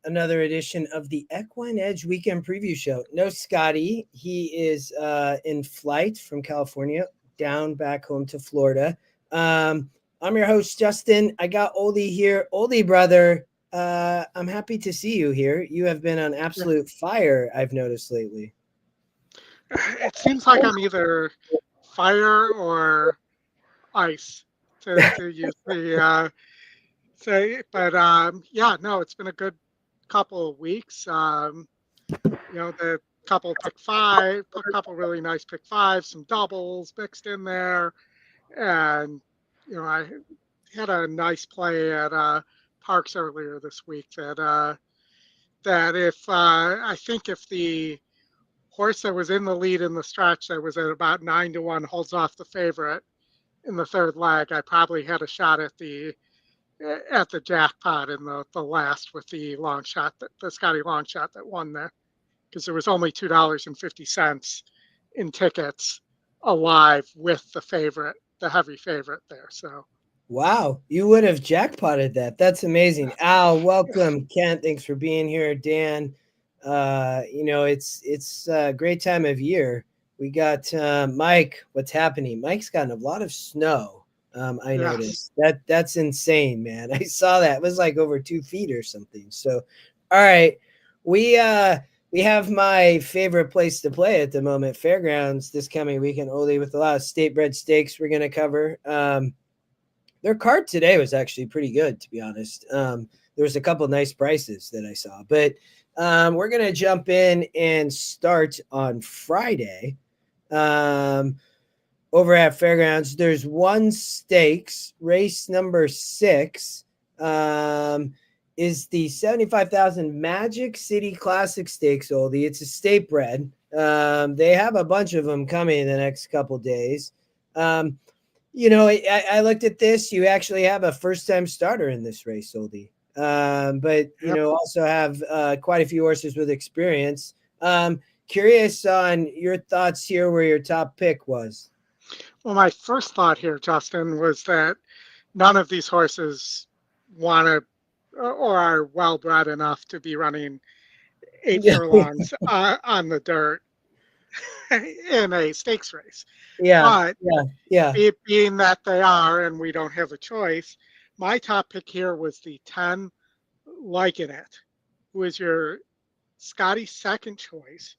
Another edition of the Equine Edge Weekend Preview Show. No Scotty. He is in flight from California down back home to Florida. I'm your host, Justin. I got Oldie here. Oldie, brother, I'm happy to see you here. You have been on absolute fire, I've noticed lately. It seems like I'm either fire or ice to use the say, but yeah, no, it's been a good couple of weeks. The a couple really nice pick fives, some doubles mixed in there, and I had a nice play at Parks earlier this week that if I think if the horse that was in the lead in the stretch that was at about 9-1 holds off the favorite in the third leg, I probably had a shot at the jackpot in the last with the long shot, the Scotty long shot that won there, because there was only $2.50 in tickets alive with the heavy favorite there. So Wow, you would have jackpotted that. That's amazing. Al, welcome. Kent, thanks for being here. Dan, it's a great time of year. We got Mike. What's happening? Mike's gotten a lot of snow. I noticed that's insane, man. I saw that. It was like over 2 feet or something. So, all right, we have my favorite place to play at the moment, Fairgrounds, this coming weekend. Only with a lot of state-bred stakes we're gonna cover. Their card today was actually pretty good, to be honest. There was a couple nice prices that I saw, but we're going to jump in and start on Friday over at Fairgrounds. There's one stakes, race number 6 is the 75,000 Magic City Classic Stakes, Oldie. It's a state bred. They have a bunch of them coming in the next couple days. I looked at this. You actually have a first-time starter in this race, Oldie. But also have quite a few horses with experience. Curious on your thoughts here, where your top pick was. Well, my first thought here, Justin, was that none of these horses want to or are well bred enough to be running 8 furlongs on the dirt in a stakes race. Yeah. Being that they are, and we don't have a choice, my top pick here was the 10 Liking It, who is your Scotty second choice,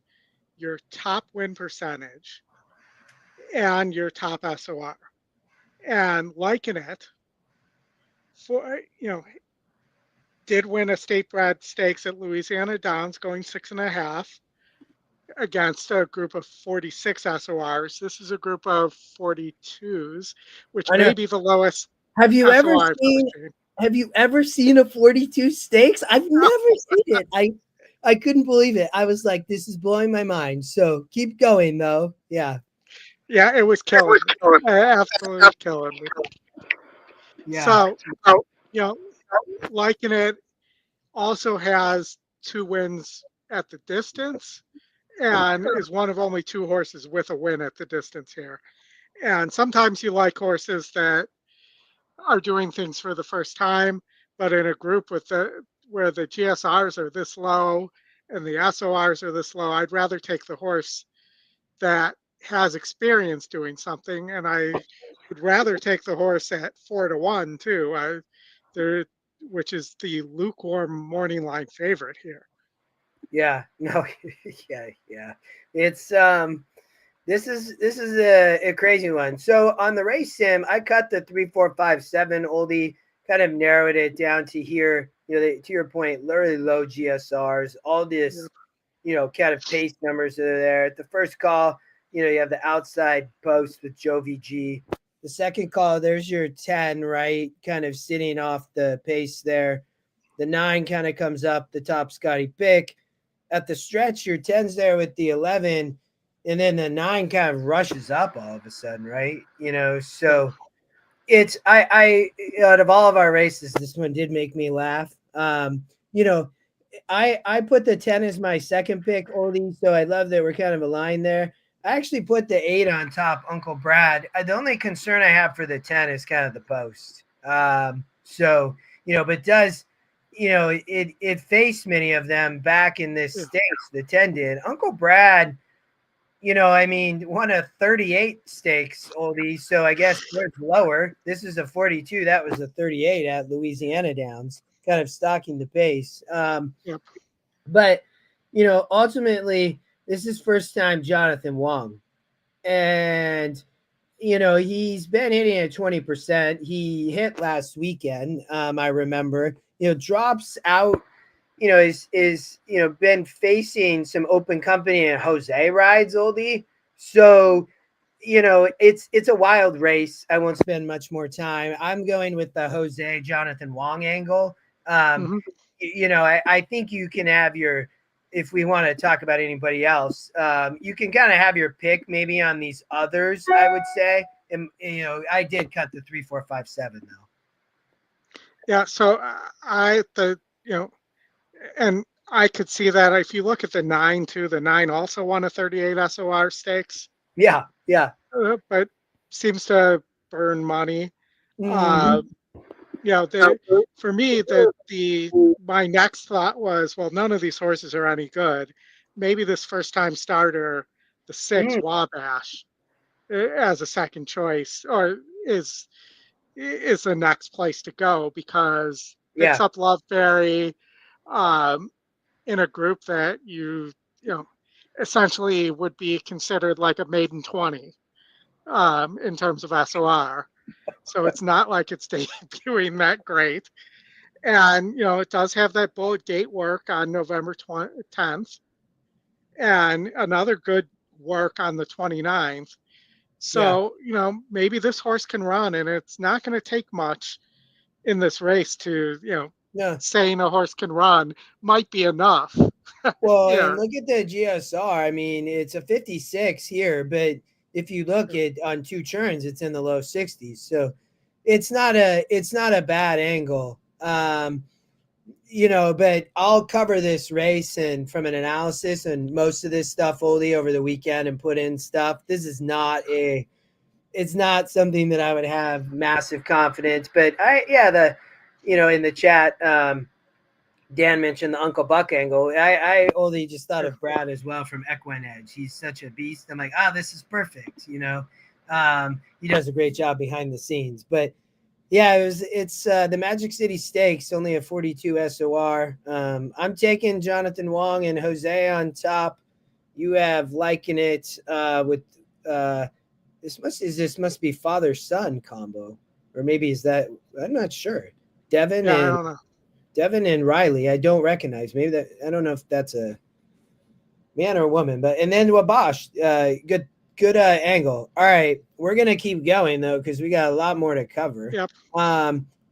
your top win percentage, and your top SOR. And Liking It, did win a state bred stakes at Louisiana Downs, going 6.5 against a group of 46 SORs. This is a group of 42s, which may be the lowest. Have you ever seen a 42 stakes? I've never seen it. I couldn't believe it. I was like, this is blowing my mind. So keep going, though. Yeah. Yeah, it was killing. Absolutely killing me. Yeah. So, Liking It also has 2 wins at the distance and is one of only 2 horses with a win at the distance here. And sometimes you like horses that are doing things for the first time, but in a group where the GSRs are this low and the SORs are this low, I'd rather take the horse that has experience doing something, and I would rather take the horse at 4-1 too, which is the lukewarm morning line favorite here. Yeah, no, yeah. It's this is a crazy one. So on the race sim, I cut the 3, 4, 5, 7 Oldie, kind of narrowed it down to here. To your point, really low GSRs. All this, kind of pace numbers that are there. At the first call, you have the outside post with Jovi G. The second call, there's your 10, right? Kind of sitting off the pace there. The 9 kind of comes up, the top Scotty pick. At the stretch, your 10's there with the 11, and then the 9 kind of rushes up all of a sudden, right? So it's I out of all of our races, this one did make me laugh. I put the 10 as my second pick, Oldie, so I love that we're kind of aligned there. I actually put the 8 on top, Uncle Brad. The only concern I have for the 10 is kind of the post. But does it faced many of them back in this Yeah. stakes. The 10 did. Uncle Brad, I mean, won a 38 stakes oldie, so I guess it's lower. This is a 42. That was a 38 at Louisiana Downs, kind of stalking the pace. Yep. But ultimately, this is first time Jonathan Wong, and he's been hitting at 20%. He hit last weekend. I remember, drops out, is been facing some open company and Jose rides oldie. So, it's a wild race. I won't spend much more time. I'm going with the Jose Jonathan Wong angle. Um, Hmm. I think you can have your, if we want to talk about anybody else, you can kind of have your pick maybe on these others, I would say. And, I did cut the 3, 4, 5, 7 though. Yeah. So and I could see that if you look at the 9 too, the 9 also won a 38 SOR stakes, Yeah. Yeah. but seems to burn money. Uh, Mhm. the for me, the my next thought was, well, none of these horses are any good. Maybe this first time starter, the 6 Mhm. Wabash, as a second choice, or is the next place to go because picks Yeah. up Love Berry, um, in a group that you know essentially would be considered like a maiden 20, in terms of SOR. So it's not like it's debuting that great. And it does have that bullet gate work on November 10th and another good work on the 29th. Yeah. So, maybe this horse can run, and it's not going to take much in this race to, No. saying a horse can run might be enough Well, and here. look at the GSR. I mean, it's a 56 here, but if you look at on two turns, it's in the low 60s. So it's not a bad angle. But I'll cover this race and from an analysis and most of this stuff only over the weekend and put in stuff. This is not it's not something that I would have massive confidence. But in the chat, Dan mentioned the Uncle Buck angle. I only just thought Yeah. of Brad as well from Equine Edge. He's such a beast. I'm like, this is perfect. He does a great job behind the scenes. But yeah, it's the Magic City Stakes, only a 42 SOR. I'm taking Jonathan Wong and Jose on top. You have liking it with this must be father son combo, or maybe is that I'm not sure. Devin Yeah, I and don't know. Devin and Riley, I don't recognize. Maybe that I don't know if that's a man or a woman, but and then Wabash, good angle. All right, we're gonna keep going though because we got a lot more to cover. Yep.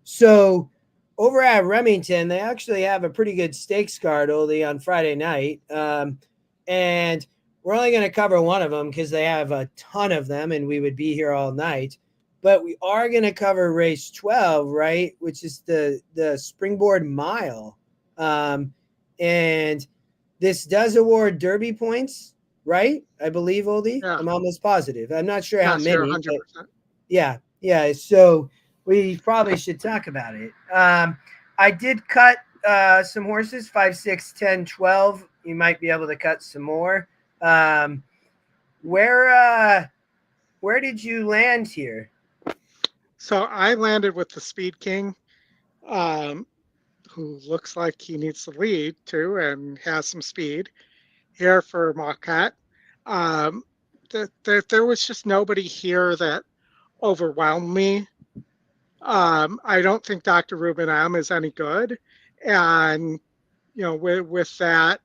So over at Remington, they actually have a pretty good stakes card only on Friday night, and we're only gonna cover one of them because they have a ton of them, and we would be here all night. But we are gonna cover race 12, right? Which is the Springboard Mile, and this does award Derby points, right? I believe, Oldie. Yeah. I'm almost positive. I'm not sure how Yes, you're many, but 100%. yeah, yeah. So we probably should talk about it. I did cut some horses 5, 6, 10, 12. You might be able to cut some more. Um, where where did you land here? So I landed with the Speed King, um, who looks like he needs to lead too and has some speed here for Marquette. Um, there was just nobody here that overwhelmed me. I don't think Dr. Ruben M is any good. And, with that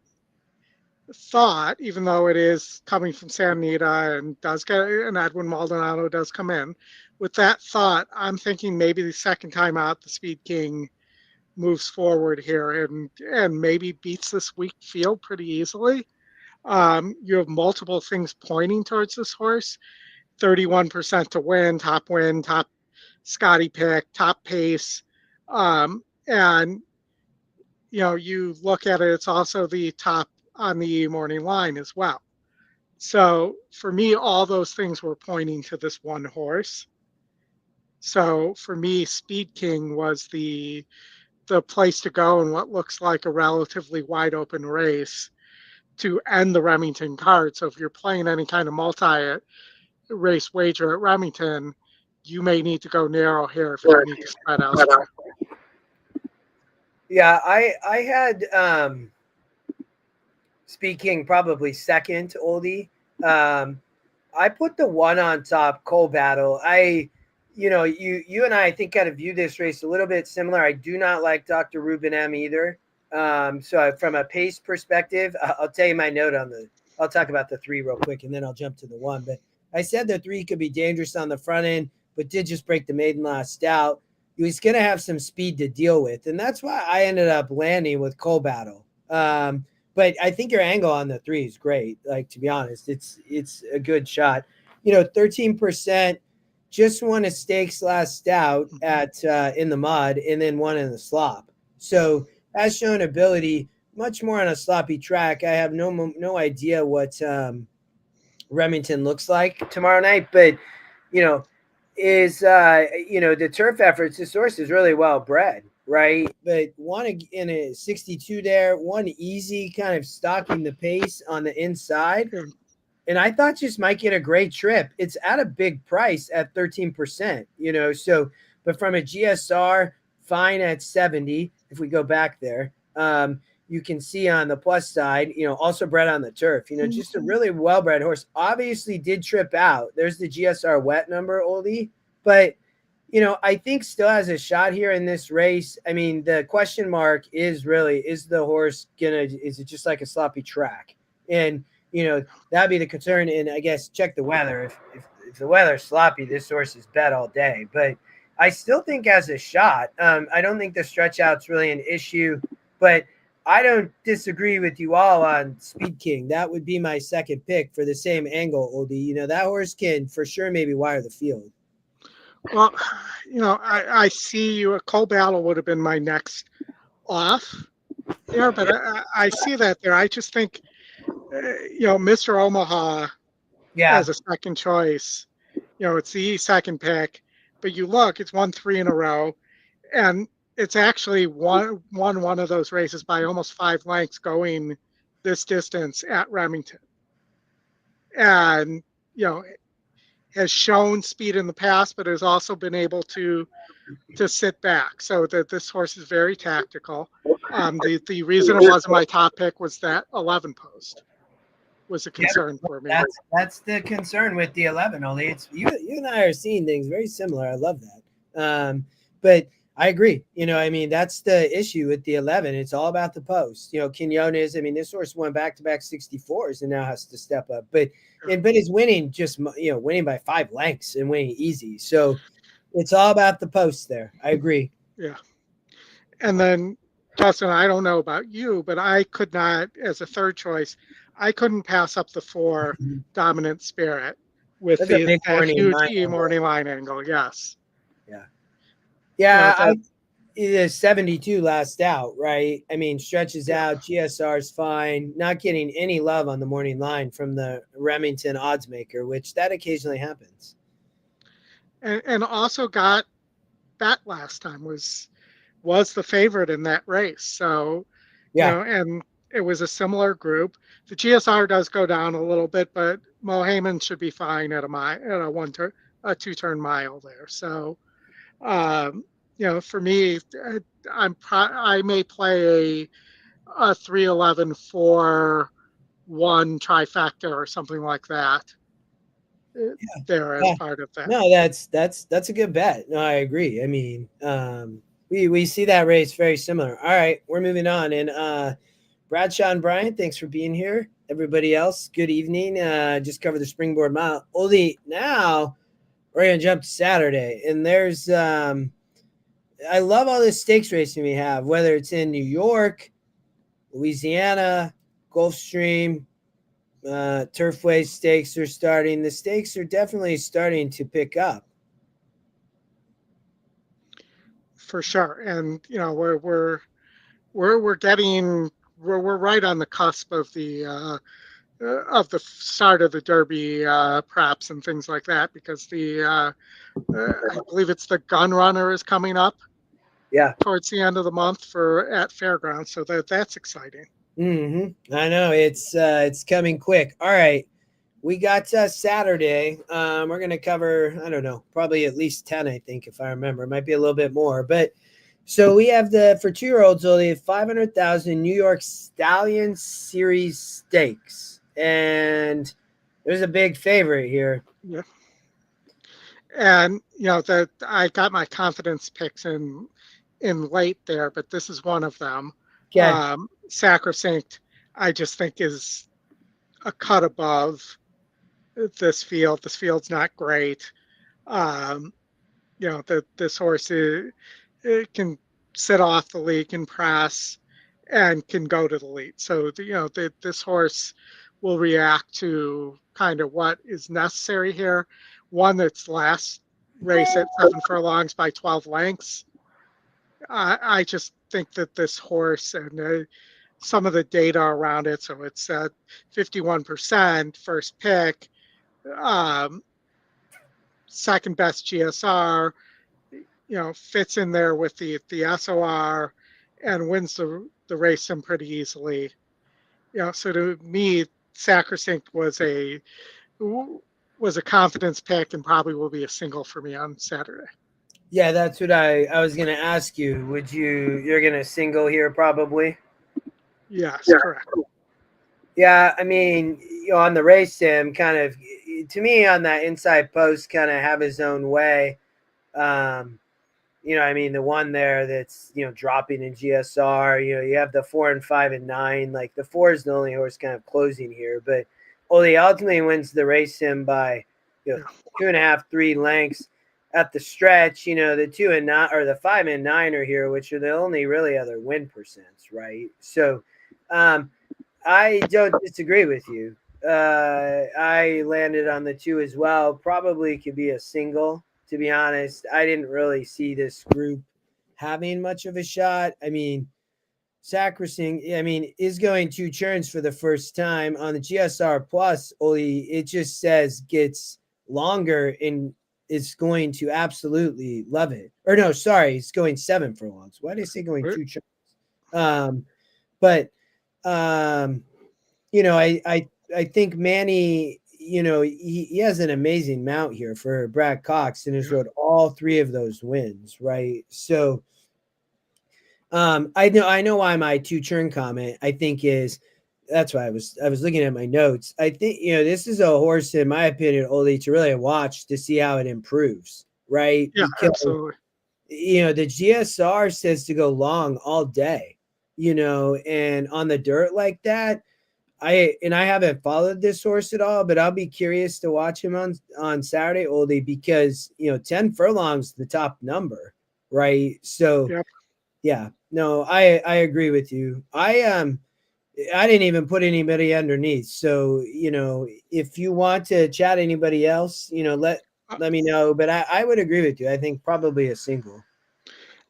thought, even though it is coming from San Anita and does get, and Edwin Maldonado does come in, with that thought, I'm thinking maybe the second time out, the Speed King moves forward here and maybe beats this weak field pretty easily. You have multiple things pointing towards this horse. 31% to win, top Scotty pick, top pace. And you look at it, it's also the top on the morning line as well. So for me, all those things were pointing to this one horse. So for me, Speed King was the the place to go in what looks like a relatively wide open race to end the Remington card. So if you're playing any kind of multi-race wager at Remington, you may need to go narrow here if you need to spread elsewhere. Yeah, I had speaking probably second oldie. I put the one on top, Coal Battle. You and I think kind of view this race a little bit similar. I do not like Dr. Ruben M either. So from a pace perspective, I'll tell you my note on I'll talk about the 3 real quick and then I'll jump to the 1. But I said the 3 could be dangerous on the front end, but did just break the maiden last out. He was going to have some speed to deal with. And that's why I ended up landing with Coal Battle. But I think your angle on the 3 is great. Like, to be honest, it's a good shot. 13% just won a stakes last out at in the mud and then won in the slop. So has shown ability much more on a sloppy track. I have no idea what Remington looks like tomorrow night, but the turf efforts. This horse is really well bred, right? But one in a 62 there, one easy kind of stalking the pace on the inside. And I thought just might get a great trip. It's at a big price at 13%, so, but from a GSR, fine at 70. If we go back there, you can see on the plus side, also bred on the turf, just a really well-bred horse. Obviously did trip out. There's the GSR wet number, oldie, but I think still has a shot here in this race. I mean, the question mark is really, is the horse is it just like a sloppy track? And, that'd be the concern. And I guess check the weather. If the weather's sloppy, this horse is bet all day. But I still think has a shot. I don't think the stretch out's really an issue, but I don't disagree with you all on Speed King. That would be my second pick for the same angle, oldie. That horse can for sure maybe wire the field. Well, I see you. A Coal Battle would have been my next off there, but I see that there. I just think, Mr. Omaha as a second choice, it's the second pick, but you look, it's won 3 in a row, and it's actually won one of those races by almost 5 lengths going this distance at Remington. And, has shown speed in the past, but has also been able to sit back. So that this horse is very tactical. The reason it wasn't my top pick was that 11 post was a concern for me. That's the concern with the 11, only it's you and I are seeing things very similar. I love that. But I agree. That's the issue with the 11. It's all about the post. Quinones, this horse won back-to-back 64s and now has to step up. But is winning just, winning by 5 lengths and winning easy. So it's all about the post there. I agree. Yeah. And then, Justin, I don't know about you, but I could not, as a third choice, I couldn't pass up the 4 Dominant Spirit with that huge morning line angle. Yes. Yeah. Yeah. It is 72 last out, right? Stretches out, GSR's fine, not getting any love on the morning line from the Remington odds maker, which that occasionally happens. And also got bet last time, was the favorite in that race. So, and it was a similar group. The GSR does go down a little bit, but Mo Heyman should be fine at a 2-turn mile there. So, for me, I may play a 3-11 4-1 trifecta or something like that. There as part of that. No, that's a good bet. No, I agree. We see that race very similar. All right, we're moving on. And Bradshaw and Brian, thanks for being here. Everybody else, good evening. Just covered the Springboard Mile. Oldie, now we're gonna jump to Saturday, and there's I love all this stakes racing we have, whether it's in New York, Louisiana, Gulfstream, Turfway stakes are starting. The stakes are definitely starting to pick up. For sure. And, we're right on the cusp of the start of the Derby props and things like that, because I believe it's the Gun Runner is coming up Yeah. towards the end of the month at Fairgrounds, so that's exciting. I know it's coming quick. All right. We got Saturday. We're going to cover, I don't know, probably at least 10, I think, if I remember. It might be a little bit more. But so we have for 2-year-olds, only 500,000 New York Stallion Series Stakes. And there's a big favorite here. Yeah. And that I got my confidence picks in late there, but this is one of them. Okay. Sacrosanct, I just think is a cut above this field. This field's not great. Um, this horse it can sit off the lead, can press, and can go to the lead. So this horse will react to kind of what is necessary here. One that's last race at 7 furlongs by 12 lengths. I just think that this horse and some of the data around it, so it's at 51% first pick, second best GSR, fits in there with the SOR and wins the race sim pretty easily. So to me, Sacrosanct was a confidence pick and probably will be a single for me on Saturday. Yeah, that's what I was going to ask you. You're going to single here probably? Yes, correct. Yeah, I mean, on the race sim, kind of, to me, on that inside post, kind of have his own way. I mean, the one there that's, dropping in GSR, you have the 4 and 5 and 9. Like the 4 is the only horse kind of closing here, but Ole ultimately wins the race sim by, 2.5, 3 lengths at the stretch. The 2 and 9 or the 5 and 9 are here, which are the only really other win percents, right? So, I don't disagree with you. I landed on the 2 as well. Probably could be a single, to be honest. I didn't really see this group having much of a shot. I mean, Sacrosanct, is going 2 turns for the first time on the GSR Plus. Only it just says gets longer and is going to absolutely love it. Or no, sorry, it's going 7 furlongs. Why did I say going 2 turns? But I think Manny, he has an amazing mount here for Brad Cox and has rode all 3 of those wins, right? So I know why my 2 turn comment I think is that's why I was looking at my notes. I think this is a horse, in my opinion, only to really watch to see how it improves, right? Yeah, because, absolutely. The GSR says to go long all day, and on the dirt like that. I haven't followed this horse at all, but I'll be curious to watch him on Saturday, Oldie, because 10 furlongs the top number, right? So yeah, no, I agree with you. I didn't even put anybody underneath. So, if you want to chat anybody else, let me know. But I would agree with you. I think probably a single.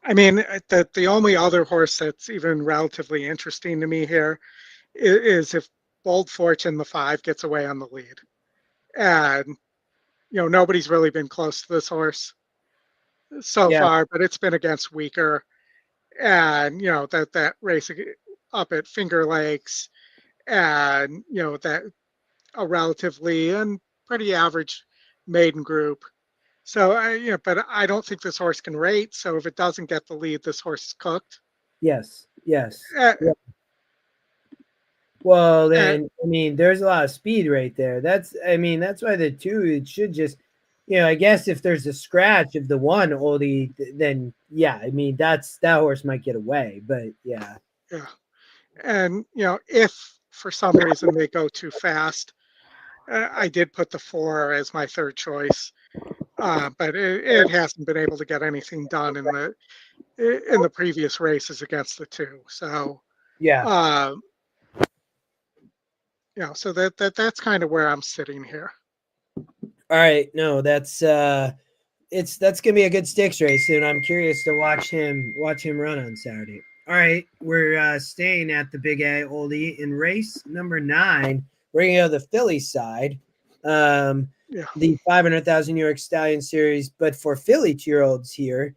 I mean, the only other horse that's even relatively interesting to me here is if Bold Fortune, the 5, gets away on the lead. And, nobody's really been close to this horse so far, but it's been against weaker. And, that race up at Finger Lakes and, that a relatively and pretty average maiden group. So, but I don't think this horse can rate. So if it doesn't get the lead, this horse is cooked. Yes. Yeah. Well, then, there's a lot of speed right there. That's why the 2, it should just, I guess if there's a scratch of the 1, Oldie, then yeah, that horse might get away, but yeah. Yeah. And, if for some reason they go too fast, I did put the 4 as my third choice, but it hasn't been able to get anything done in the previous races against the 2. So yeah, so that's kind of where I'm sitting here. All right, no, that's gonna be a good stakes race, and I'm curious to watch him run on Saturday. All right, we're staying at the Big A, Oldie, in race number 9. We're gonna go the Philly side. The 500,000 New York Stallion Series, but for Philly 2-year-olds here.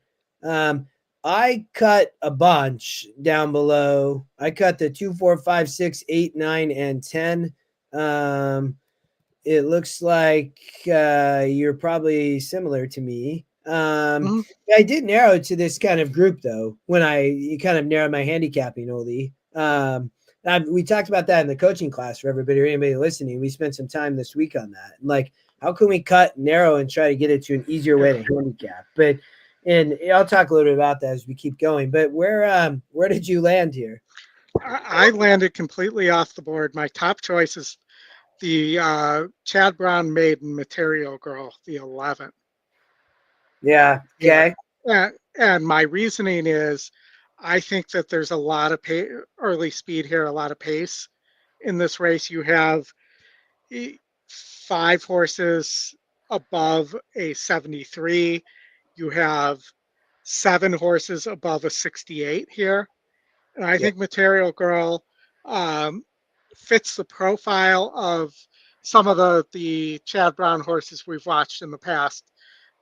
I cut a bunch down below. I cut the 2, 4, 5, 6, 8, 9, and 10. It looks like you're probably similar to me. Mhm. I did narrow to this kind of group though when I kind of narrowed my handicapping, Oldie. We talked about that in the coaching class for everybody or anybody listening. We spent some time this week on that. Like, how can we cut narrow and try to get it to an easier way to handicap? And I'll talk a little bit about that as we keep going. But where did you land here? I landed completely off the board. My top choice is the Chad Brown Maiden Material Girl, the 11. Yeah. Yeah. Okay. And my reasoning is I think that there's a lot of early speed here, a lot of pace in this race. You have 5 horses above a 73. You have 7 horses above a 68 here. And I Yeah. think Material Girl um, fits the profile of some of the Chad Brown horses we've watched in the past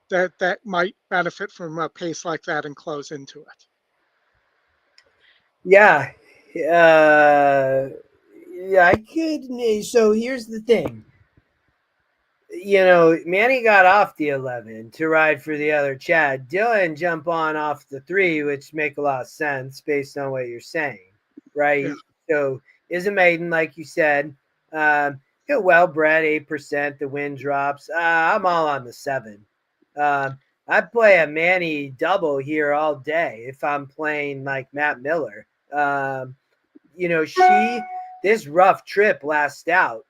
that might benefit from a pace like that and close into it. Yeah. Yeah, I could. So here's the thing. Manny got off the 11 to ride for the other Chad. Dylan jump on off the 3, which make a lot of sense based on what you're saying, right? Yeah. So is a maiden, like you said. Well bred, 8%. The wind drops. I'm all on the 7. I play a Manny double here all day if I'm playing like Matt Miller. This rough trip last out.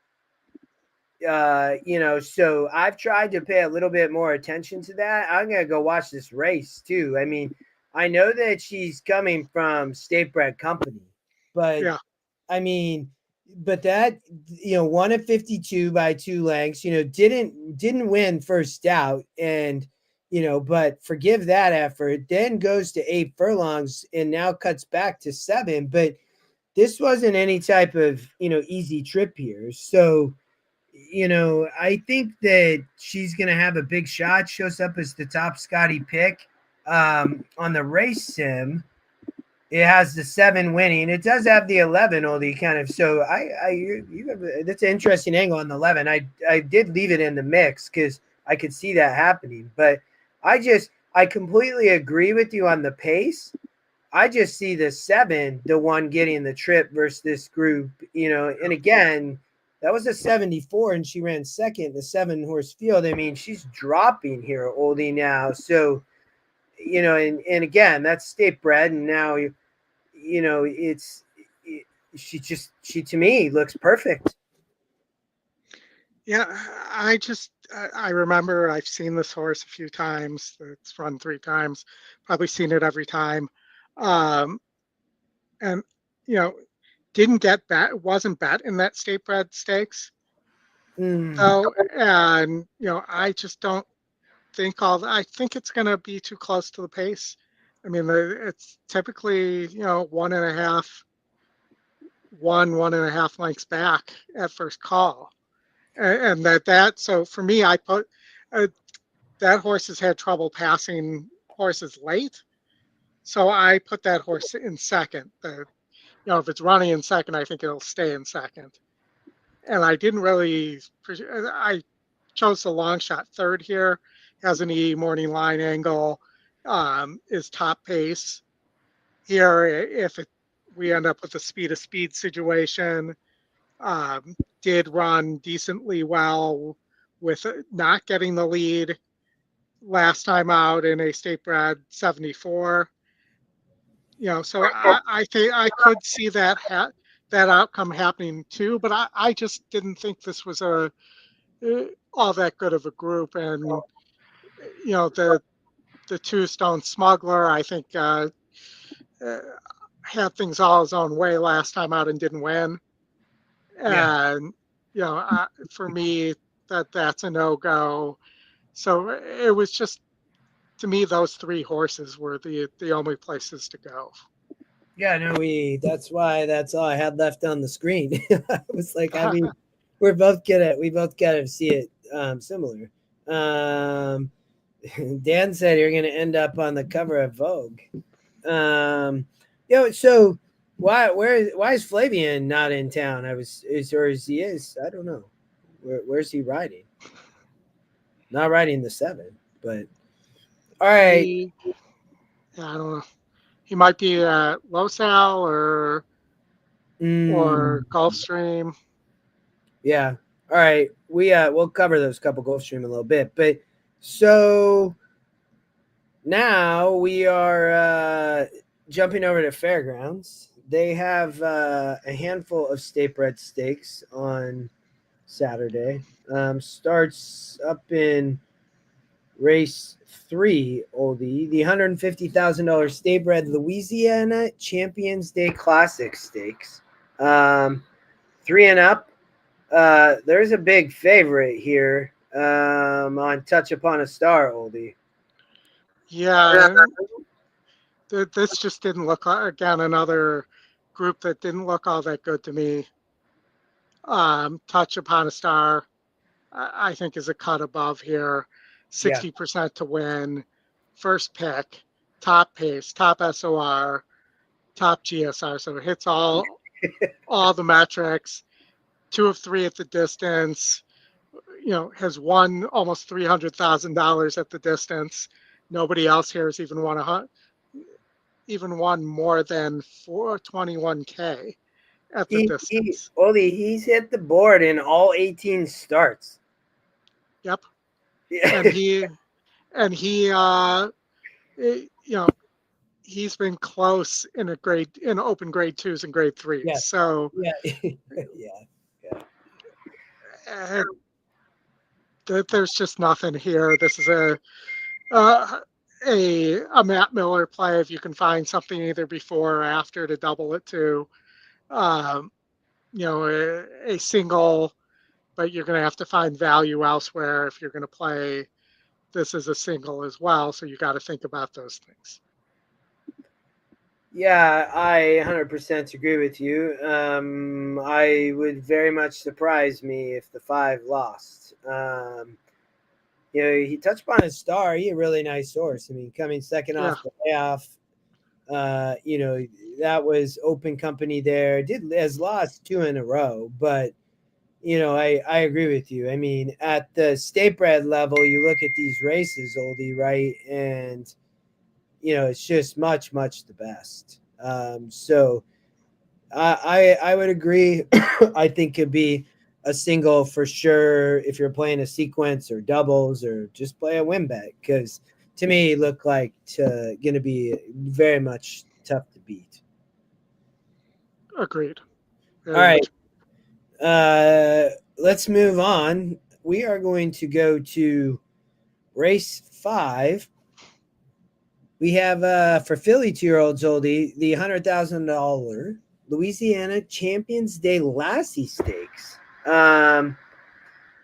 So I've tried to pay a little bit more attention to that. I'm gonna go watch this race too. I mean, I know that she's coming from State Bred Company, but Yeah. I mean, but that won at 52 by 2 lengths. Didn't win first out, and but forgive that effort. Then goes to 8 furlongs and now cuts back to 7. But this wasn't any type of easy trip here, so. I think that she's going to have a big shot. Shows up as the top Scotty pick on the race sim. It has the 7 winning. It does have the 11, Oldie, kind of. So that's an interesting angle on the 11. I did leave it in the mix because I could see that happening. But I completely agree with you on the pace. I just see the 7, the one getting the trip versus this group, and again, that was a 74 and she ran second, the 7-horse field. I mean, she's dropping here, Oldie, now. So, and again, that's State Bred. And now, she to me looks perfect. Yeah. I remember I've seen this horse a few times. It's run 3 times, probably seen it every time. Um, and, you know, didn't get bet, wasn't bet in that State Bred Stakes. Mm. So, and, I just don't think I think it's going to be too close to the pace. I mean, it's typically, 1.5 lengths back at first call. And so for me, I put that horse has had trouble passing horses late. So I put that horse in second. If it's running in second, I think it'll stay in second. And I didn't really, I chose the long shot third here. Has an E morning line angle, is top pace. Here, if we end up with a speed of speed situation, did run decently well with not getting the lead last time out in a State Bred 74. So I think I could see that outcome happening too, but I just didn't think this was all that good of a group. And the 2 Stone Smuggler, I think had things all his own way last time out and didn't win. Yeah. And for me, that's a no-go. So it was just, to me, those 3 horses were the only places to go. Yeah, no, that's all I had left on the screen. I was like, I mean, we both gotta see it similar. Dan said you're gonna end up on the cover of Vogue. So why is Flavian not in town? I don't know. Where's he riding? Not riding the 7, but all right. He, I don't know. He might be at Losal or Mm, Gulfstream. yeah. All right. We'll cover those couple Gulfstream in a little bit, but so now we are jumping over to Fairgrounds. They have a handful of state-bred stakes on Saturday. Starts up in race 3, Oldie, the $150,000 state-bred Louisiana Champions Day Classic Stakes. 3 and up. There's a big favorite here on Touch Upon a Star, Oldie. Yeah, this just didn't look again another group that didn't look all that good to me. Touch Upon a Star, I think, is a cut above here. Yeah. 60% to win, first pick, top pace, top SOR, top GSR. So it hits all the metrics. 2 of 3 at the distance. Has won almost $300,000 at the distance. Nobody else here has even won more than 421K at the distance. He's hit the board in all 18 starts. Yep. Yeah. He's been close in open grade 2s and grade 3s. Yeah. So yeah. There's just nothing here. This is a Matt Miller play if you can find something either before or after to double it to. A single, but you're going to have to find value elsewhere if you're going to play this as a single as well. So you got to think about those things. Yeah, I 100% agree with you. I would very much surprise me if the 5 lost. He touched upon his star. He a really nice horse. I mean, coming second off the layoff. That was open company there. Has lost 2 in a row, but I agree with you. I mean, at the state bred level, you look at these races, Oldie, right? And it's just much the best. So I would agree. I think it'd be a single for sure if you're playing a sequence or doubles or just play a win bet, because to me it looked like going to be very much tough to beat. Agreed. All right. Let's move on. We are going to go to race 5. We have for Philly 2-year-olds, Oldie, the $100,000 Louisiana Champions Day Lassie Stakes. A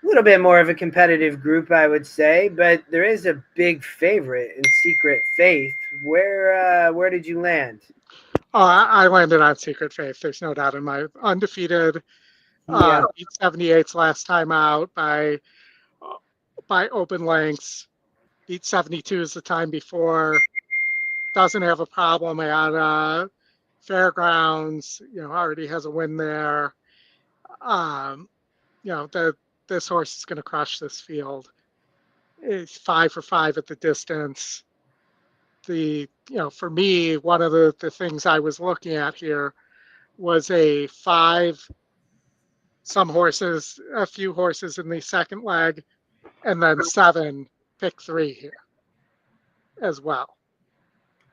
little bit more of a competitive group, I would say, but there is a big favorite in Secret Faith. Where did you land? I landed on Secret Faith. There's no doubt in my undefeated. Beat 78s last time out by open lengths. Beat 72s the time before. Doesn't have a problem at Fairgrounds. Already has a win there. This horse is going to crush this field. It's 5 for 5 at the distance. For me, one of the things I was looking at here was a 5, a few horses in the second leg, and then 7, pick 3 here as well.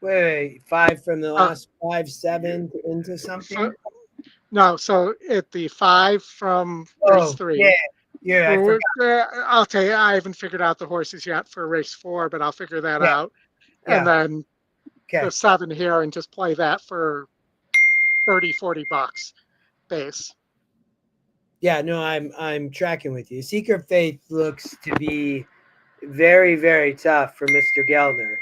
Wait, 5 from the last 5, 7 into something? No, so at the 5 from race 3. Yeah. I'll tell you, I haven't figured out the horses yet for race 4, but I'll figure that out. And then the 7 here and just play that for $30-$40 base. Yeah, no, I'm tracking with you. Secret Faith looks to be very, very tough for Mr. Gelner.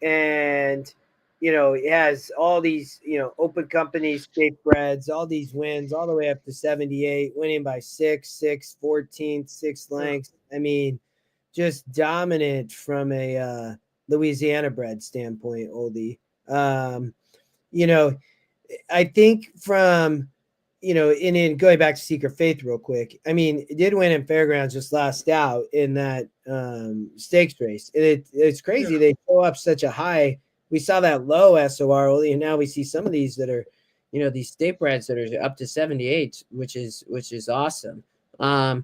And he has all these, open companies, state breds, all these wins all the way up to 78, winning by 6, 14, 6 lengths. I mean, just dominant from a Louisiana bred standpoint, Oldie. You know, I think from, in going back to Secret Faith real quick, I mean, it did win in Fairgrounds just last out in that stakes race. It's crazy. Yeah. They go up such a high. We saw that low SOR Oldie, and now we see some of these that are, these state breds that are up to 78, which is awesome. The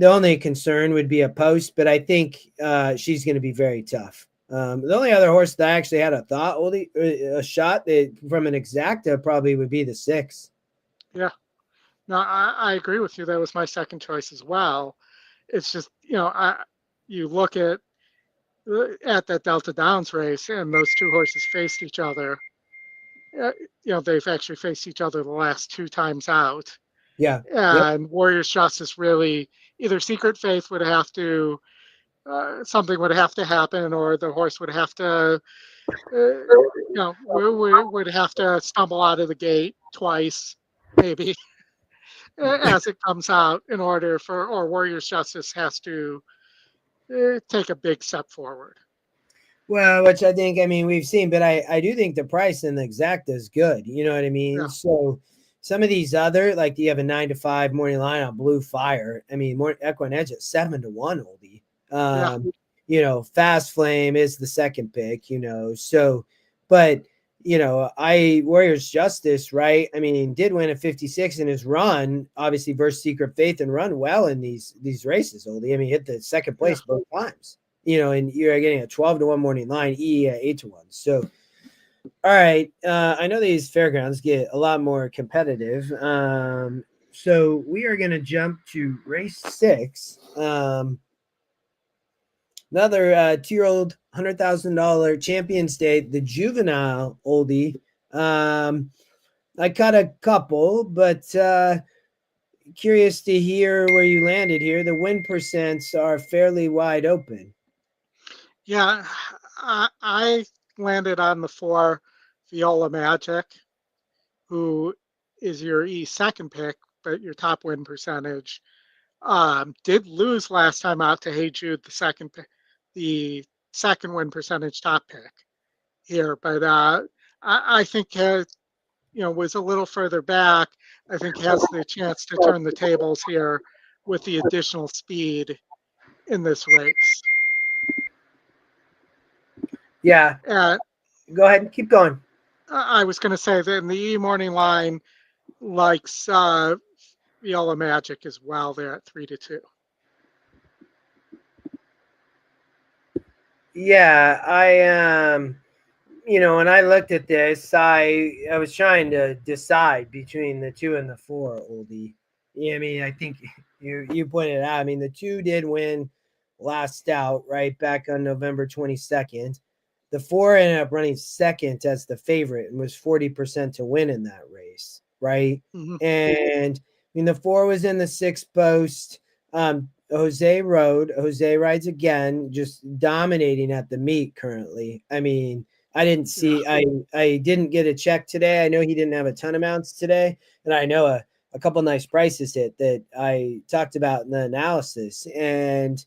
only concern would be a post, but I think she's going to be very tough. The only other horse that I actually had a shot that from an exacta probably would be the 6. Yeah. No, I agree with you. That was my second choice as well. It's just, you look at that Delta Downs race, and those two horses faced each other. They've actually faced each other the last 2 times out. Yeah. Yep. And Warriors Justice really, either Secret Faith would have to, something would have to happen, or the horse would have to, would have to stumble out of the gate twice, maybe, as it comes out, in order for, or Warriors Justice has to take a big step forward. Well, which I think, we've seen, but I do think the price in the exacta is good. You know what I mean? Yeah. So some of these other, like you have a 9-5 morning line on Blue Fire. Equine Edge at 7-1, Oldie. Fast Flame is the second pick, so, but, Warriors Justice, right? Did win at 56 in his run, obviously, versus Secret Faith, and run well in these races, Oldie. Hit the second place both times. And you're getting a 12-1 morning line, E at 8-1. So, all right. I know these Fairgrounds get a lot more competitive. So we are going to jump to race 6. Another 2-year-old $100,000 champion state, the Juvenile, Oldie. I cut a couple, but curious to hear where you landed here. The win percents are fairly wide open. Yeah, I landed on the 4 Viola Magic, who is your second pick, but your top win percentage. Did lose last time out to Hey Jude, the second win percentage top pick here, but I think was a little further back. I think has the chance to turn the tables here with the additional speed in this race. Yeah. Go ahead and keep going. I was going to say that in the morning line likes Viola Magic as well. They're at 3-2. Yeah, when I looked at this, I was trying to decide between the 2 and the 4, Oldie. I think you pointed out. The 2 did win last out, right, back on November 22nd. The 4 ended up running second as the favorite and was 40% to win in that race, right? Mm-hmm. And the 4 was in the 6th post. Jose rides again, just dominating at the meet currently. I didn't see, I didn't get a check today. I know he didn't have a ton of mounts today, and I know a couple nice prices hit that I talked about in the analysis. And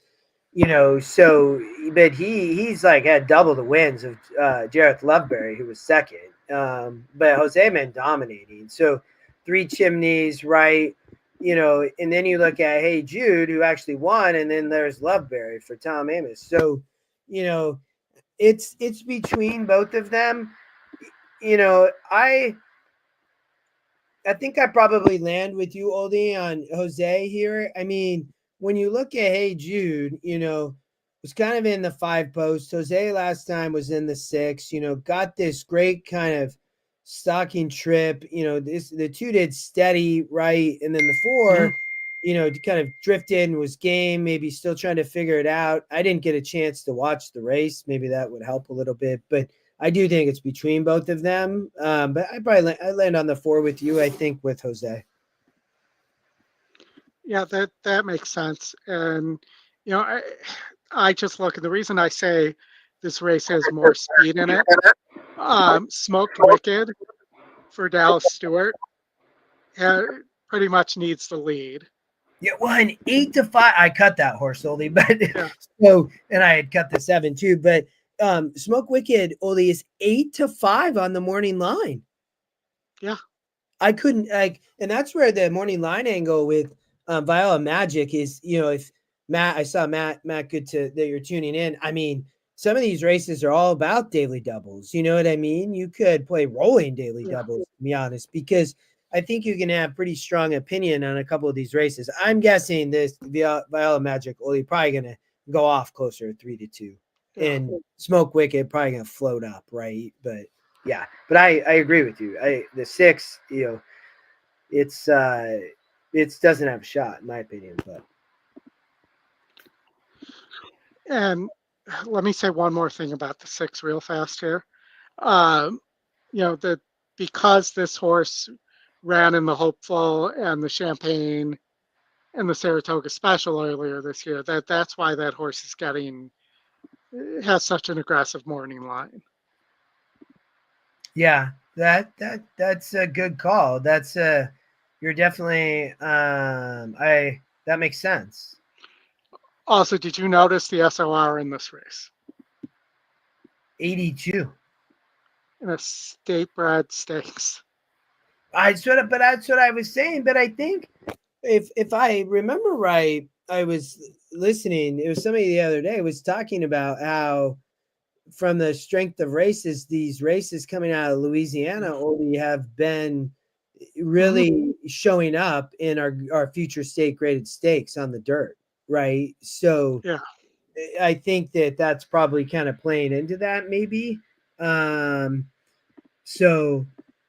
but he's like had double the wins of Jareth Loveberry, who was second. But Jose been dominating. So 3 Chimneys, right? And then you look at Hey Jude, who actually won, and then there's Loveberry for Tom Amis. So, it's between both of them. I think I probably land with you, Oldie, on Jose here. When you look at Hey Jude, was kind of in the 5 post. Jose last time was in the 6, got this great kind of stocking trip. The 2 did steady, right? And then the 4, kind of drifted and was game, maybe still trying to figure it out. I didn't get a chance to watch the race. Maybe that would help a little bit, but I do think it's between both of them. But I land on the 4 with you, I think, with Jose. Yeah, that makes sense. And, I just look at the reason I say this race has more speed in it. Smoked Wicked for Dallas Stewart pretty much needs the lead. Yeah, well, an 8-5. I cut that horse, Oldie, but Yeah, so and I had cut the 7 too. But Smoke Wicked, Oldie, is 8-5 on the morning line. yeah, I couldn't like, and that's where the morning line angle with Viola Magic is. If Matt, I saw Matt, good that you're tuning in. I mean, some of these races are all about daily doubles. You know what I mean? You could play rolling daily yeah. doubles, to be honest, because I think you can have pretty strong opinion on a couple of these races. I'm guessing this Viola Magic only probably going to go off closer to 3-2, Yeah. and Smoke Wicked probably going to float up, right? But yeah, but I agree with you. The 6, it doesn't have a shot in my opinion. But And let me say one more thing about the 6 real fast here. Um, that because this horse ran in the Hopeful and the Champagne and the Saratoga Special earlier this year, that's why that horse is has such an aggressive morning line. yeah, that's a good call. You're definitely I that makes sense. Also, did you notice the SOR in this race? 82. In a state bred stakes. But that's what I was saying. But I think if I remember right, I was listening. It was somebody the other day was talking about how from the strength of races, these races coming out of Louisiana only have been Mm-hmm. really showing up in our future state graded stakes on the dirt, right? So Yeah. I think that's probably kind of playing into that, maybe. Um, so,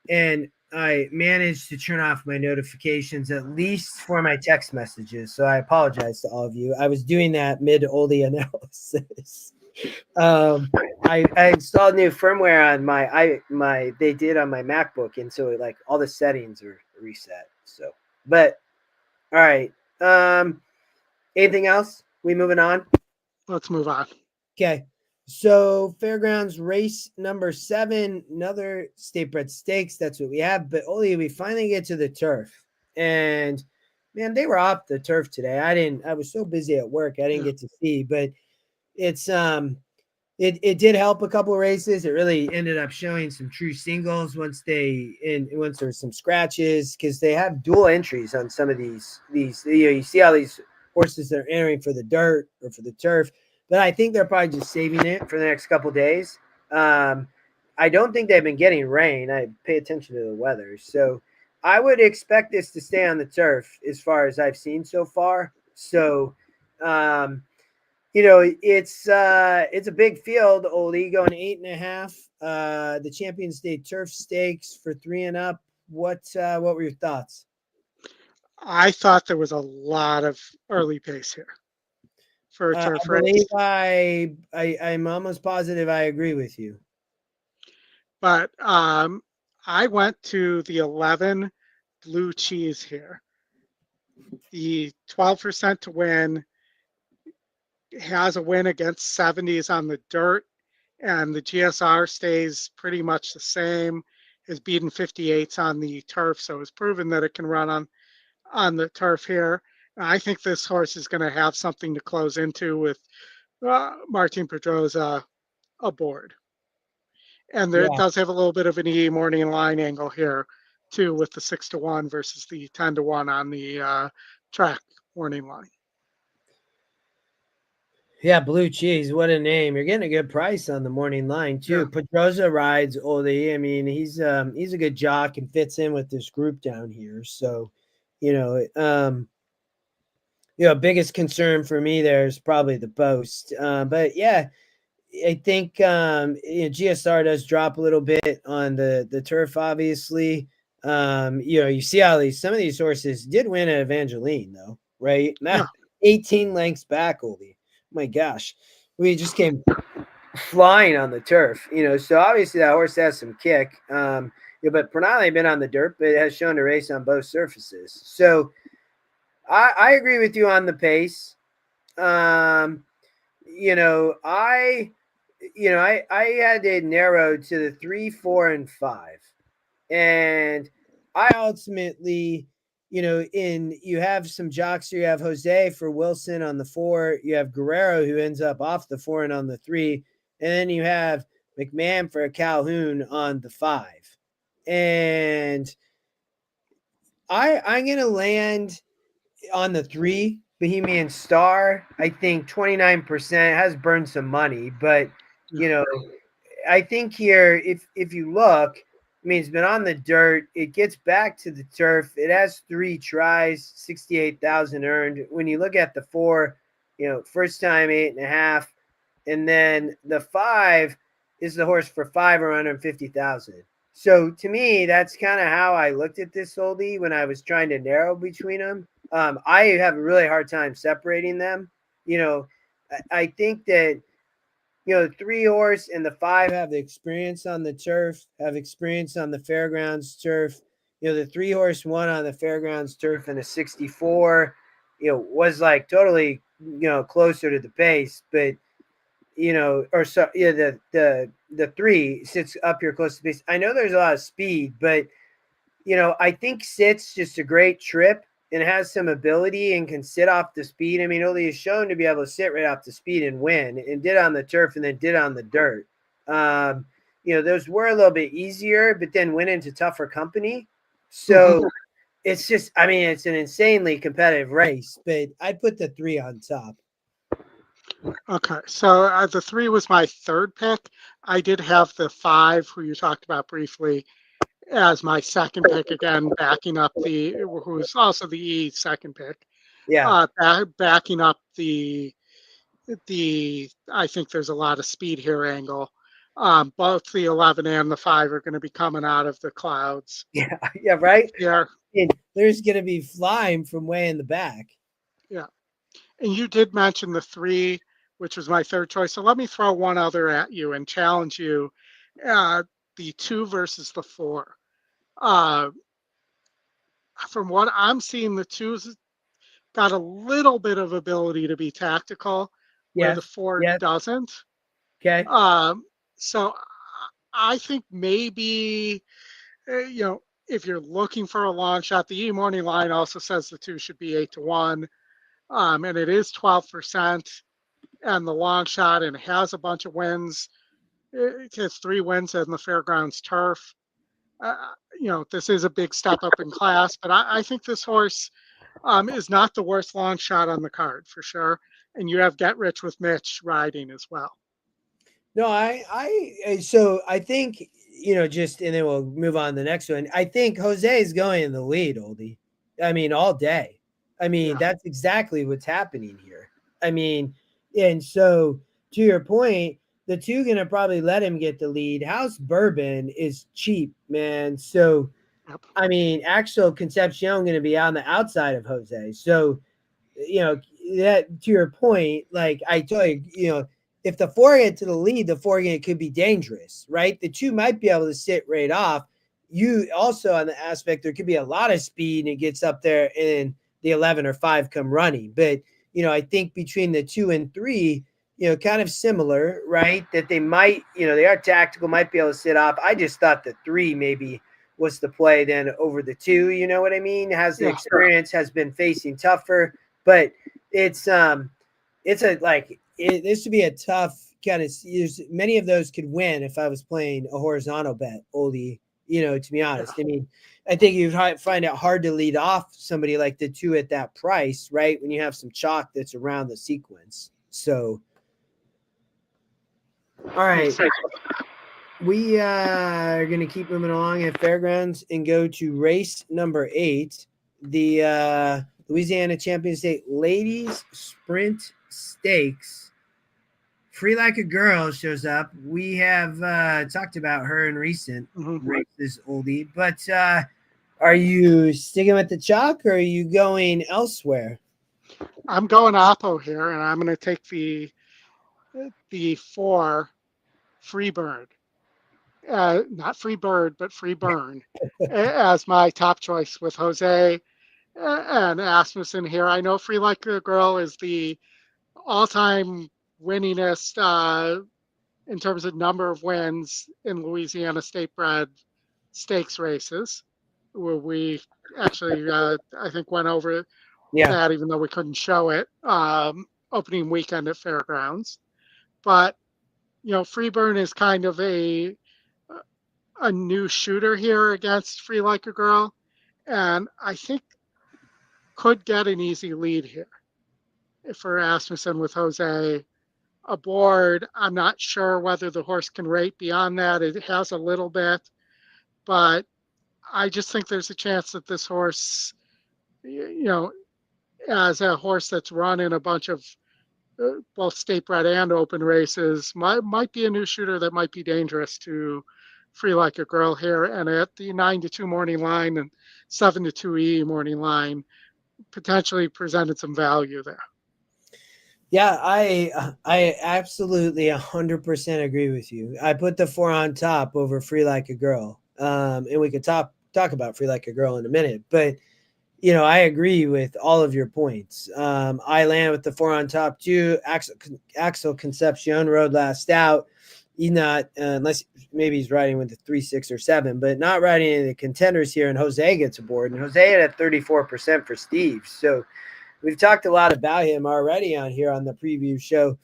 and I managed to turn off my notifications, at least for my text messages. So I apologize to all of you. I was doing that mid oldie analysis. I installed new firmware on they did on my MacBook, and so like all the settings are reset. So, but all right. Anything else? We moving on? Let's move on. Okay. So Fairgrounds race number 7, another state bred stakes. That's what we have. But only we finally get to the turf. And man, they were off the turf today. I was so busy at work I didn't Yeah. get to see, but it's it did help a couple of races. It really ended up showing some true singles once there were some scratches, because they have dual entries on some of these you see how these horses that are entering for the dirt or for the turf, but I think they're probably just saving it for the next couple of days. Um, I don't think they've been getting rain. I pay attention to the weather, so I would expect this to stay on the turf as far as I've seen so far. So um, it's a big field, Oldie, going 8.5. The Champion State Turf Stakes for 3 and up. What were your thoughts? I thought there was a lot of early pace here for a I turf believe race, I'm almost positive I agree with you. but I went to the 11 blue cheese here. The 12% to win has a win against 70s on the dirt, and the GSR stays pretty much the same. Has beaten 58s on the turf, so it's proven that it can run on the turf here. I think this horse is going to have something to close into with Martin Pedrosa aboard. And there it Yeah. does have a little bit of an E morning line angle here, too, with the 6-1 versus the 10-1 on the track morning line. Yeah, blue cheese. What a name. You're getting a good price on the morning line Yeah. too. Pedrosa rides Oldie. I mean, he's a good jock and fits in with this group down here. So, you know, biggest concern for me there is probably the post. But yeah, I think GSR does drop a little bit on the turf, obviously. You see how some of these horses did win at Evangeline, though, right? Yeah. 18 lengths back, Oldie. My gosh, we just came flying on the turf, So obviously that horse has some kick. But Pranali been on the dirt, but has shown to race on both surfaces. So I agree with you on the pace. Um, I had it narrowed to the 3, 4, and 5, and I ultimately you have some jocks here. You have Jose for Wilson on the 4. You have Guerrero who ends up off the 4 and on the 3. And then you have McMahon for a Calhoun on the 5. And I'm going to land on the 3, Bohemian Star. I think 29% has burned some money, but I think here, if you look, I mean, it's been on the dirt. It gets back to the turf. It has 3 tries, 68,000 earned. When you look at the 4, first time 8.5, and then the 5 is the horse for 5 or 150,000. So to me, that's kind of how I looked at this oldie when I was trying to narrow between them. I have a really hard time separating them. I think that the 3 horse and the 5 have the experience on the turf, have experience on the Fairgrounds turf. The 3 horse won on the Fairgrounds turf in a 64. Was like totally closer to the pace, but the 3 sits up here close to the pace. I know there's a lot of speed, but I think sits just a great trip and has some ability and can sit off the speed. I mean, Oli is shown to be able to sit right off the speed and win, and did on the turf and then did on the dirt. Those were a little bit easier, but then went into tougher company. So it's just, I mean, it's an insanely competitive race, but I'd put the 3 on top. Okay, so the 3 was my third pick. I did have the 5, who you talked about briefly, as my second pick, again, backing up who's also the second pick. Yeah. Backing up the I think there's a lot of speed here angle. Both the 11 and the 5 are going to be coming out of the clouds. Yeah, right? Yeah. There's going to be flying from way in the back. Yeah. And you did mention the 3, which was my third choice. So let me throw one other at you and challenge you. The 2 versus the 4. From what I'm seeing, the 2's got a little bit of ability to be tactical, where the 4 doesn't. Okay. So I think maybe, if you're looking for a long shot, the E-morning line also says the 2 should be 8-1. And it is 12%. And the long shot, and has a bunch of wins. It has 3 wins in the Fairgrounds turf. This is a big step up in class, but I think this horse is not the worst long shot on the card for sure. And you have Get Rich with Mitch riding as well. No, so I think, just, and then we'll move on to the next one. I think Jose is going in the lead, Oldie. I mean, all day. I mean, that's exactly what's happening here. I mean, and so to your point, the 2 going to probably let him get the lead. House Bourbon is cheap, man. So, I mean, actual Concepcion going to be on the outside of Jose. So, that to your point, like I told you, if the 4 get to the lead, the 4 could be dangerous, right? The 2 might be able to sit right off. You also, on the aspect, there could be a lot of speed and it gets up there and the 11 or 5 come running. But, I think between the 2 and 3, kind of similar, right? That they might, they are tactical, might be able to sit off. I just thought the 3 maybe was the play then over the 2, you know what I mean? Has the experience, has been facing tougher, but it's this would be a tough kind of, many of those could win if I was playing a horizontal bet, Oldie, to be honest. I mean, I think you'd find it hard to lead off somebody like the 2 at that price, right? When you have some chalk that's around the sequence. So, all right. We are going to keep moving along at Fairgrounds and go to race number 8, the Louisiana Champion State Ladies Sprint Stakes. Free Like a Girl shows up. We have talked about her in recent races, Oldie. But are you sticking with the chalk or are you going elsewhere? I'm going Oppo here, and I'm going to take the 4 Freebird. Not Free Bird, but Free Burn as my top choice with Jose and Asmussen here. I know Free Like a Girl is the all-time winningest in terms of number of wins in Louisiana State bred stakes races. where we actually, I think, went over Yeah. that, even though we couldn't show it, opening weekend at Fairgrounds. But, Freeburn is kind of a new shooter here against Free Like a Girl, and I think could get an easy lead here. For Asmussen with Jose aboard, I'm not sure whether the horse can rate beyond that. It has a little bit, but I just think there's a chance that this horse, as a horse that's run in a bunch of both state bred and open races, might be a new shooter that might be dangerous to Free Like a Girl here. And at the 9-2 morning line and 7-2 morning line, potentially presented some value there. Yeah, I absolutely 100% agree with you. I put the 4 on top over Free Like a Girl, and we could talk about Free Like a Girl in a minute. But I agree with all of your points. I land with the 4 on top too. Axel Concepcion rode last out. He's not, unless maybe he's riding with the 3, 6, or 7, but not riding any of the contenders here. And Jose gets aboard, and Jose had a 34% for Steve. So we've talked a lot about him already on here on the preview show.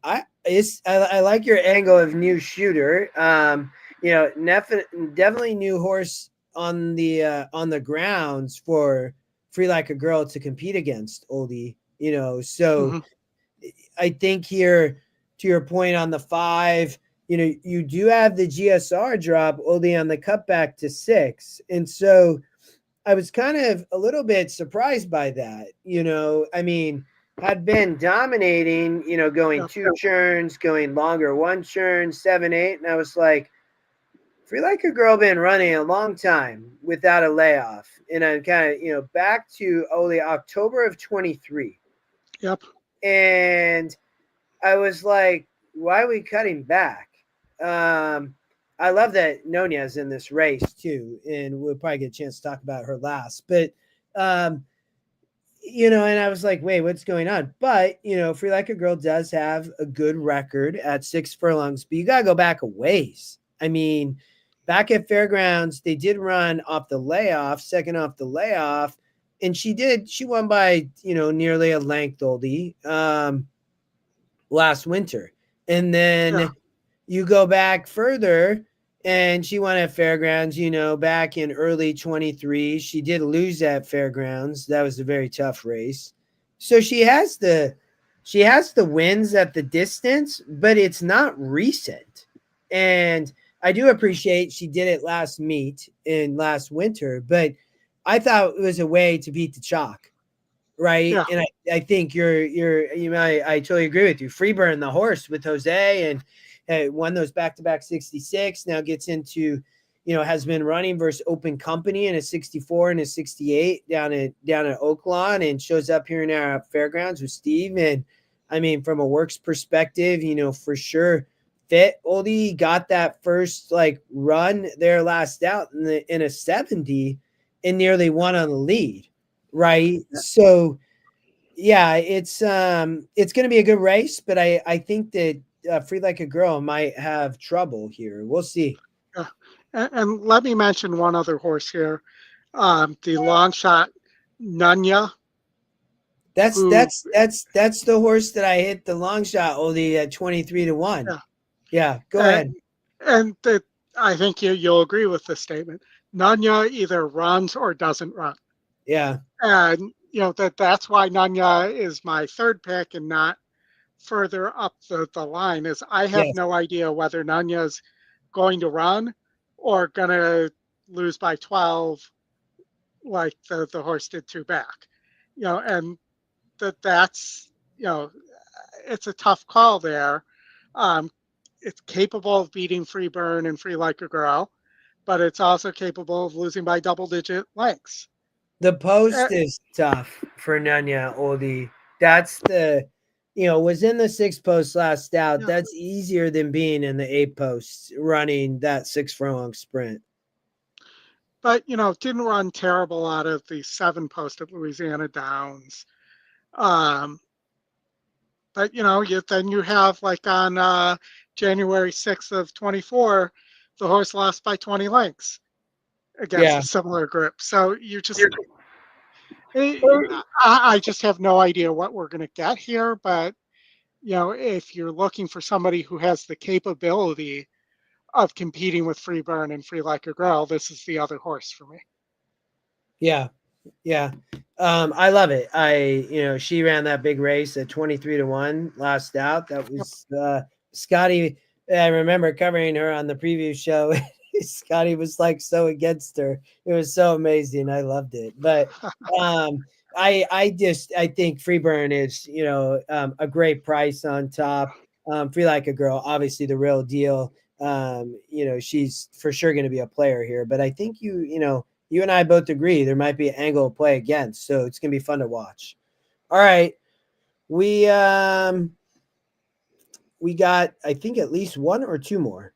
I like your angle of new shooter. Definitely new horse on the grounds for Free Like a Girl to compete against Oldie. So Mm-hmm. I think here, to your point on the 5, you do have the GSR drop Oldie on the cutback to 6, and so I was kind of a little bit surprised by that. I mean, had been dominating, going Yep. 2 churns, going longer 1 churn, 7, 8. And I was like, Free Like a Girl been running a long time without a layoff. And I'm kind of, back to only October of 23. Yep. And I was like, why are we cutting back? I love that Nonia's in this race too, and we'll probably get a chance to talk about her last. But and I was like, wait, what's going on? But Free Like a Girl does have a good record at 6 furlongs, but you gotta go back a ways. I mean, back at Fairgrounds, they did run off the layoff, second off the layoff, and she won by nearly a length, Oldie, last winter. And then Yeah. you go back further, and she won at Fairgrounds, back in early 23. She did lose at Fairgrounds. That was a very tough race. So she has the wins at the distance, but it's not recent. And I do appreciate she did it last meet in last winter, but I thought it was a way to beat the chalk. Right. Yeah. And I think I totally agree with you. Freeburn, the horse with Jose, and won those back-to-back 66, now gets into, has been running versus Open Company in a 64 and a 68 down at Oaklawn, and shows up here now at Fairgrounds with Steve. And I mean, from a works perspective, for sure fit. Oldie got that first run there last out in a 70 and nearly won on the lead. Right. So yeah, it's going to be a good race, but I think that Free Like a Girl might have trouble here. We'll see. Yeah. And let me mention one other horse here, the long shot Nunya, That's who, that's that's that's the horse that I hit the long shot Oldie at 23-1. yeah, Yeah, go and, ahead. and that I think you'll agree with this statement. Nunya either runs or doesn't run. Yeah. And that's why Nunya is my third pick and not further up the line. Is I have Yes. no idea whether Nunya's going to run or gonna lose by 12 like the horse did 2 back. And that's it's a tough call there. Um, it's capable of beating Freeburn and Free Like a Girl, but it's also capable of losing by double-digit lengths. The Uh, post is tough for Nunya Oldie. That's was in the 6 post last out. yeah. That's easier than being in the 8 posts running that 6 furlong sprint. But didn't run terrible out of the 7 post at Louisiana Downs. But then you have on January 6th of 24, the horse lost by 20 lengths. against Yeah. a similar group. So you just, I just have no idea what we're going to get here. But, if you're looking for somebody who has the capability of competing with Free Burn and Free Like a Girl, this is the other horse for me. Yeah. Yeah. I love it. She ran that big race at 23-1 last out. That was Scotty. I remember covering her on the preview show. Scotty was like so against her. It was so amazing. I loved it. But I think Freeburn is, a great price on top. Free Like a Girl, obviously the real deal. She's for sure going to be a player here. But I think you and I both agree there might be an angle of play against, so it's gonna be fun to watch. All right, we got I think at least one or two more.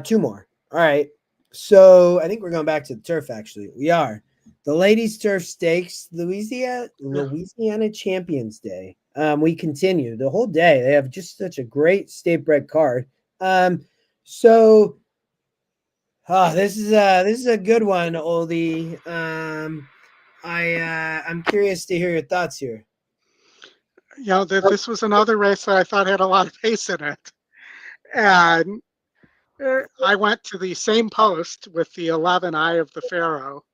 Two more. All right, so I think we're going back to the turf. Actually, we are the Ladies Turf Stakes, Louisiana Champions Day. We continue the whole day. They have just such a great state bred card. So this is a good one, Oldie. I'm curious to hear your thoughts here. This was another race that I thought had a lot of pace in it. And I went to the same post with the 11 Eye of the Pharaoh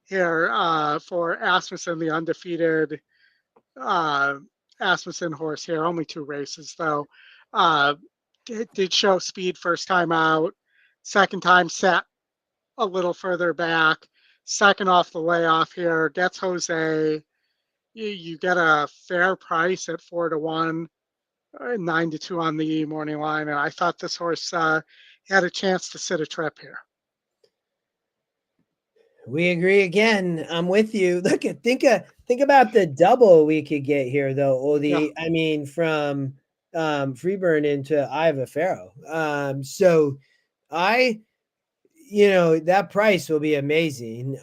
here for Asmussen, the undefeated Asmussen horse here. Only 2 races, though. Did show speed first time out. Second time sat a little further back. Second off the layoff here. Gets Jose. You get a fair price at 4-1. 9-2 on the morning line, and I thought this horse had a chance to sit a trip here. We agree again. I'm with you. Look at think about the double we could get here, though, Oldie. Yeah. I mean, from Freeburn into Eye of a Pharaoh. So that price will be amazing.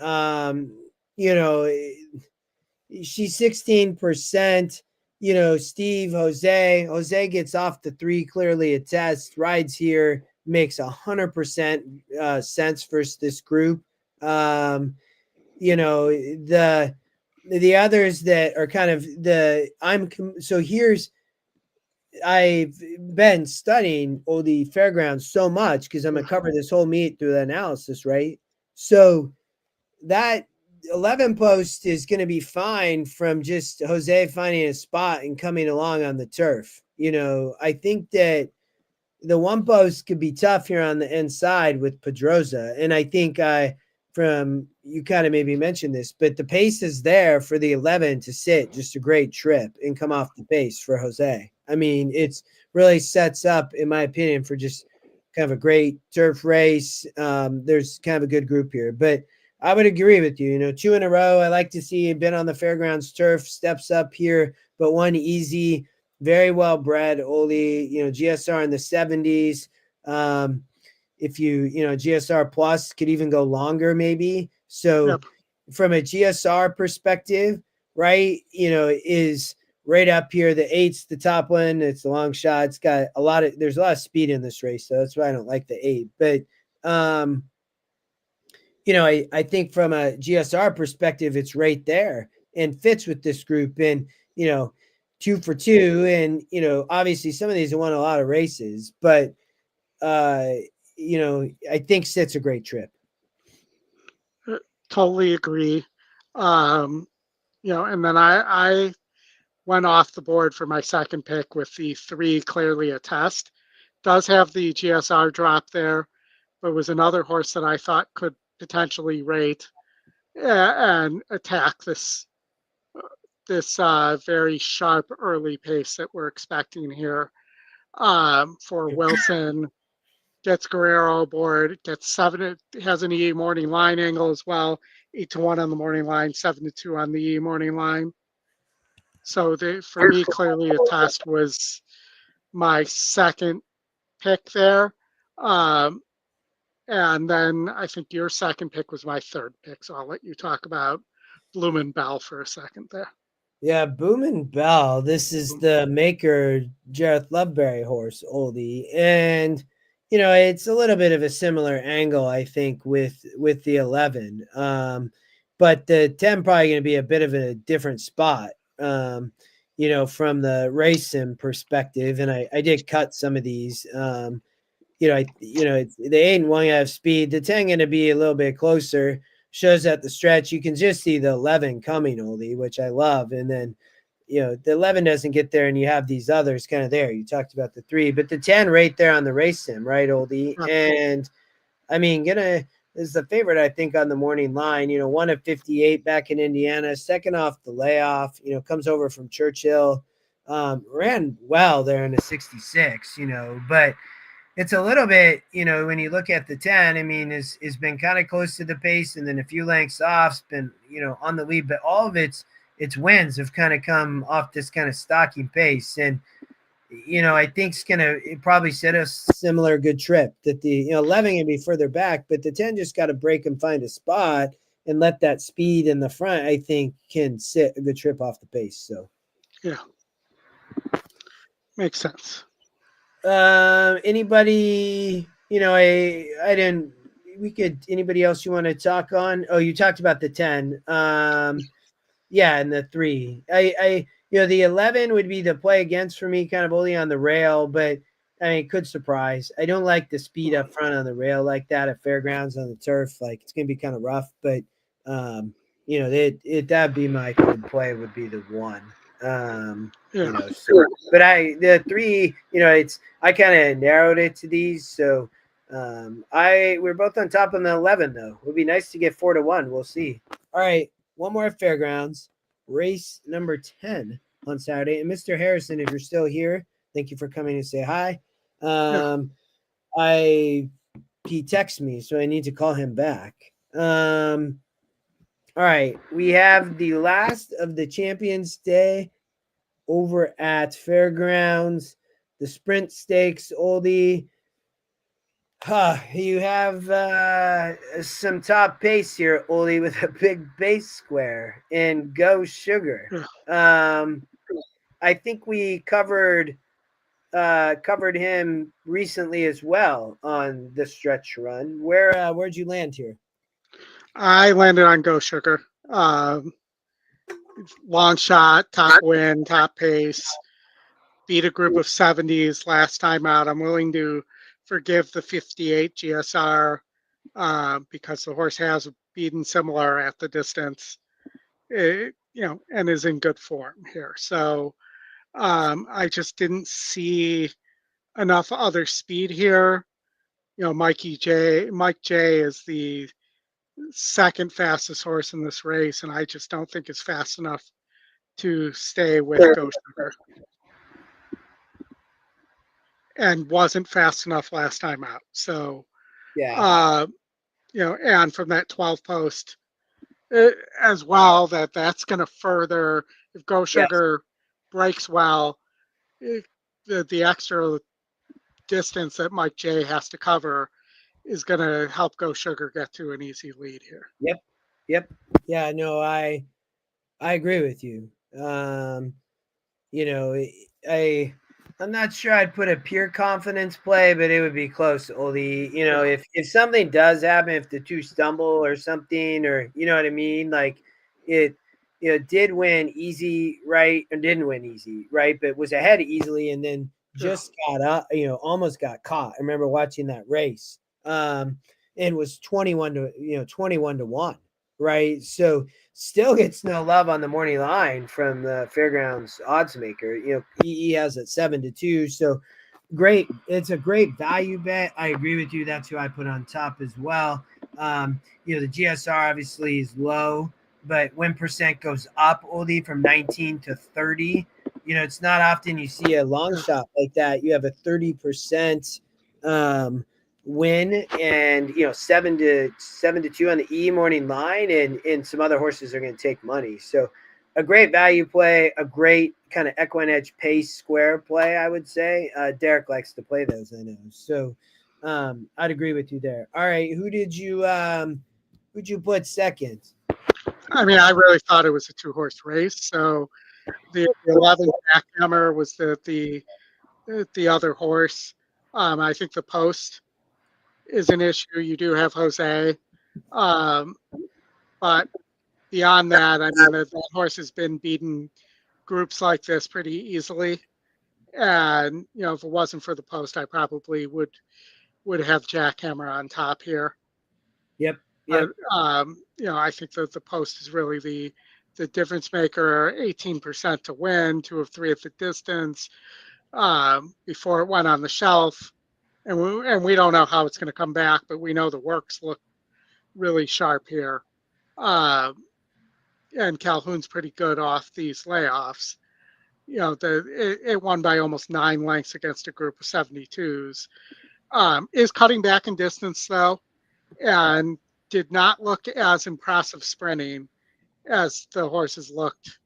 She's 16%. Steve, Jose gets off the 3, clearly a test, rides here, makes 100% sense versus this group. The others that are kind of I've been studying the Fairgrounds so much because I'm gonna cover this whole meet through the analysis, right? So that 11 post is going to be fine from just Jose finding a spot and coming along on the turf. I think that the 1 post could be tough here on the inside with Pedroza. And I think you kind of maybe mentioned this, but the pace is there for the 11 to sit just a great trip and come off the pace for Jose. I mean, it's really sets up, in my opinion, for just kind of a great turf race. There's kind of a good group here, but I would agree with you. 2 in a row. I like to see been on the Fairgrounds turf, steps up here, but 1 easy, very well bred. Oli, GSR in the 70s. If GSR plus could even go longer, maybe. So from a GSR perspective, right, is right up here. The 8's the top one. It's a long shot. It's got there's a lot of speed in this race, so that's why I don't like the 8. But I think from a GSR perspective, it's right there and fits with this group. And, 2 for 2. And, obviously some of these have won a lot of races, but, I think sits a great trip. Totally agree. And then I went off the board for my second pick with the 3 Clearly a Test. Does have the GSR drop there, but was another horse that I thought could potentially rate and attack this very sharp early pace that we're expecting here for Wilson. Gets Guerrero aboard, gets 7. It has an E morning line angle as well. 8-1 on the morning line, 7-2 on the E morning line. So for me, Clearly a Test was my second pick there. And then I think your second pick was my third pick. So I'll let you talk about Bloom and Bell for a second there. Yeah, Boom and Bell. This is the maker Jareth Loveberry horse, Oldie. And, it's a little bit of a similar angle, I think, with the 11. But the 10 probably going to be a bit of a different spot, from the race sim perspective. And I did cut some of these. The 8 and 1 have speed. The 10 going to be a little bit closer. Shows at the stretch. You can just see the 11 coming, Oldie, which I love. And then the 11 doesn't get there, and you have these others kind of there. You talked about the 3, but the 10 right there on the race sim, right, Oldie? And I mean, is the favorite, I think, on the morning line. One of 58 back in Indiana, second off the layoff. Comes over from Churchill, ran well there in the 66. But it's a little bit, when you look at the 10, I mean, is been kind of close to the pace, and then a few lengths off, has been, on the lead, but all of its wins have kind of come off this kind of stalking pace. And, I think it's going to probably set a similar good trip that the 11 can be further back, but the 10 just got to break and find a spot and let that speed in the front, I think, can sit a good trip off the pace. So, yeah, makes sense. Anybody, I didn't, anybody else you want to talk on? Oh, you talked about the 10. Yeah, and the 3. The 11 would be the play against for me, kind of only on the rail, but I mean, it could surprise. I don't like the speed up front on the rail like that at Fairgrounds on the turf. Like, it's going to be kind of rough, but, that'd be my good play, would be the 1. But the 3, I kind of narrowed it to these. So, we're both on top on the 11, though. It would be nice to get 4 to 1. We'll see. All right. One more at Fairgrounds, race number 10 on Saturday. And Mr. Harrison, if you're still here, thank you for coming to say hi. He texted me, so I need to call him back. All right. We have the last of the Champions Day over at Fairgrounds, the Sprint Stakes, Oldie. You have some top pace here, Oldie, with a big base square and Go Sugar. I think we covered him recently as well on the stretch run. Where'd you land here? I landed on Go Sugar. Long shot, top win, top pace. Beat a group of 70s last time out. I'm willing to forgive the 58 GSR because the horse has beaten similar at the distance, and is in good form here. So I just didn't see enough other speed here. Mike J is the second fastest horse in this race, and I just don't think it's fast enough to stay with Go Sugar. And wasn't fast enough last time out. So, yeah, and from that 12 post as well, that's going to further, if Go Sugar breaks well, the extra distance that Mike J has to cover is going to help Go Sugar get to an easy lead here. Yep. Yeah, no, I agree with you. I'm not sure I'd put a pure confidence play, but it would be close, Oldie. If something does happen, if the 2 stumble or something, or you know what I mean, like it did win easy, right, or didn't win easy, right, but was ahead easily, and then just got up, almost got caught. I remember watching that race, and was 21 to 1, right? So still gets no love on the morning line from the Fairgrounds odds maker. He has it 7 to 2. So great. It's a great value bet. I agree with you. That's who I put on top as well. The GSR obviously is low, but win percent goes up, Oldie, from 19 to 30. It's not often you see a long shot like that. You have a 30% win, and 7 to 2 on the E morning line, and some other horses are going to take money. So a great value play, a great kind of equine edge pace square play, I would say. Derek likes to play those, I know. So I'd agree with you there. All right, who'd you put second? I mean, I really thought it was a 2-horse race. So the 11 Jackhammer was the other horse. I think the post is an issue. You do have Jose. Um, but beyond that, I mean, the horse has been beaten groups like this pretty easily. And, if it wasn't for the post, I probably would have Jackhammer on top here. Yep. But, Yep. I think that the post is really the difference maker. 18% to win, 2 of 3 at the distance, before it went on the shelf. And we don't know how it's going to come back, but we know the works look really sharp here. And Calhoun's pretty good off these layoffs. It won by almost 9 lengths against a group of 72s. Is cutting back in distance though, and did not look as impressive sprinting as the horses looked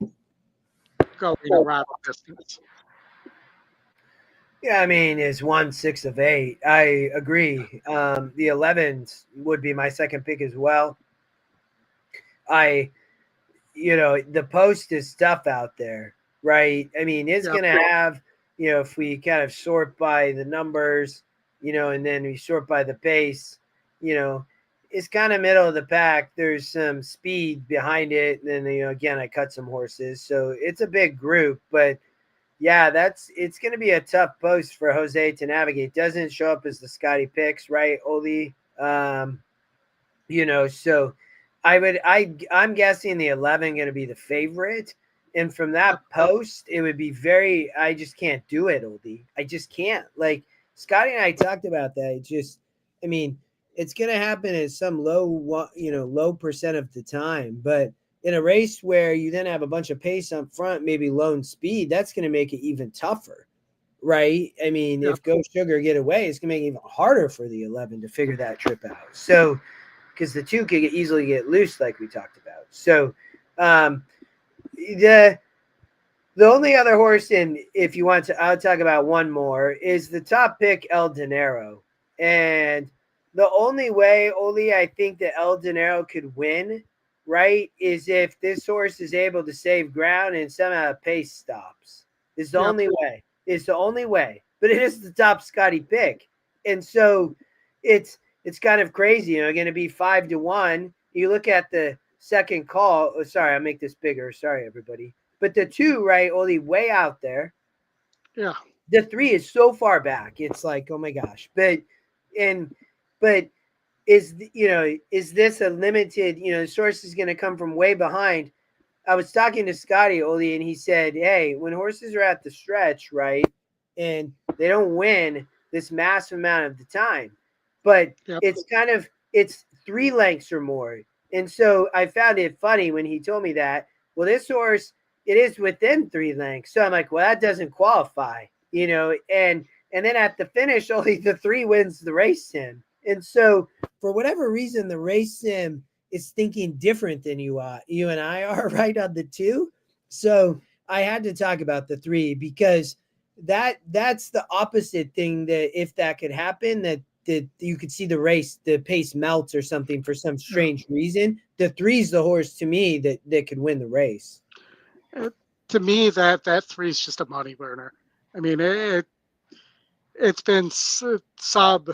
going around distance. Yeah, I mean, it's 1/6 of 8. I agree. The 11s would be my second pick as well. The post is tough out there, right? I mean, it's going to have, if we kind of sort by the numbers, and then we sort by the pace, it's kind of middle of the pack. There's some speed behind it. And then, again, I cut some horses. So it's a big group, but yeah, it's going to be a tough post for Jose to navigate. Doesn't show up as the Scotty picks, right, Oli? So I'm guessing the 11 going to be the favorite. And from that post, it would be I just can't do it, Oldie. I just can't. Like Scotty and I talked about that. It's going to happen at some low percent of the time. But in a race where you then have a bunch of pace up front, maybe lone speed, that's going to make it even tougher, right? If Go Sugar get away, it's going to make it even harder for the 11 to figure that trip out. So, because the 2 could easily get loose, like we talked about. So, the only other horse, and if you want to, I'll talk about one more, is the top pick, El Dinero. And the only way, Oli, I think that El Dinero could win, right, is if this horse is able to save ground and somehow pace stops. It's the only way. It's the only way. But it is the top Scotty pick. And so it's kind of crazy, going to be 5-1. You look at the second call. Oh, sorry, I'll make this bigger. Sorry, everybody. But the 2, right, only way out there. Yeah. The 3 is so far back. It's like, oh my gosh. But is this a limited, the source is going to come from way behind. I was talking to Scotty, Oli, and he said, hey, when horses are at the stretch, right, and they don't win this massive amount of the time, but it's 3 lengths or more. And so I found it funny when he told me that, well, this horse, it is within 3 lengths. So I'm like, well, that doesn't qualify, and then at the finish, only the 3 wins the race sim. And so for whatever reason, the race sim is thinking different than you and I are, right, on the 2. So I had to talk about the 3 because that's the opposite thing, that if that could happen, that you could see the pace melts or something for some strange reason. The 3's the horse to me that could win the race. To me, that 3 is just a money burner. I mean, it's been sub,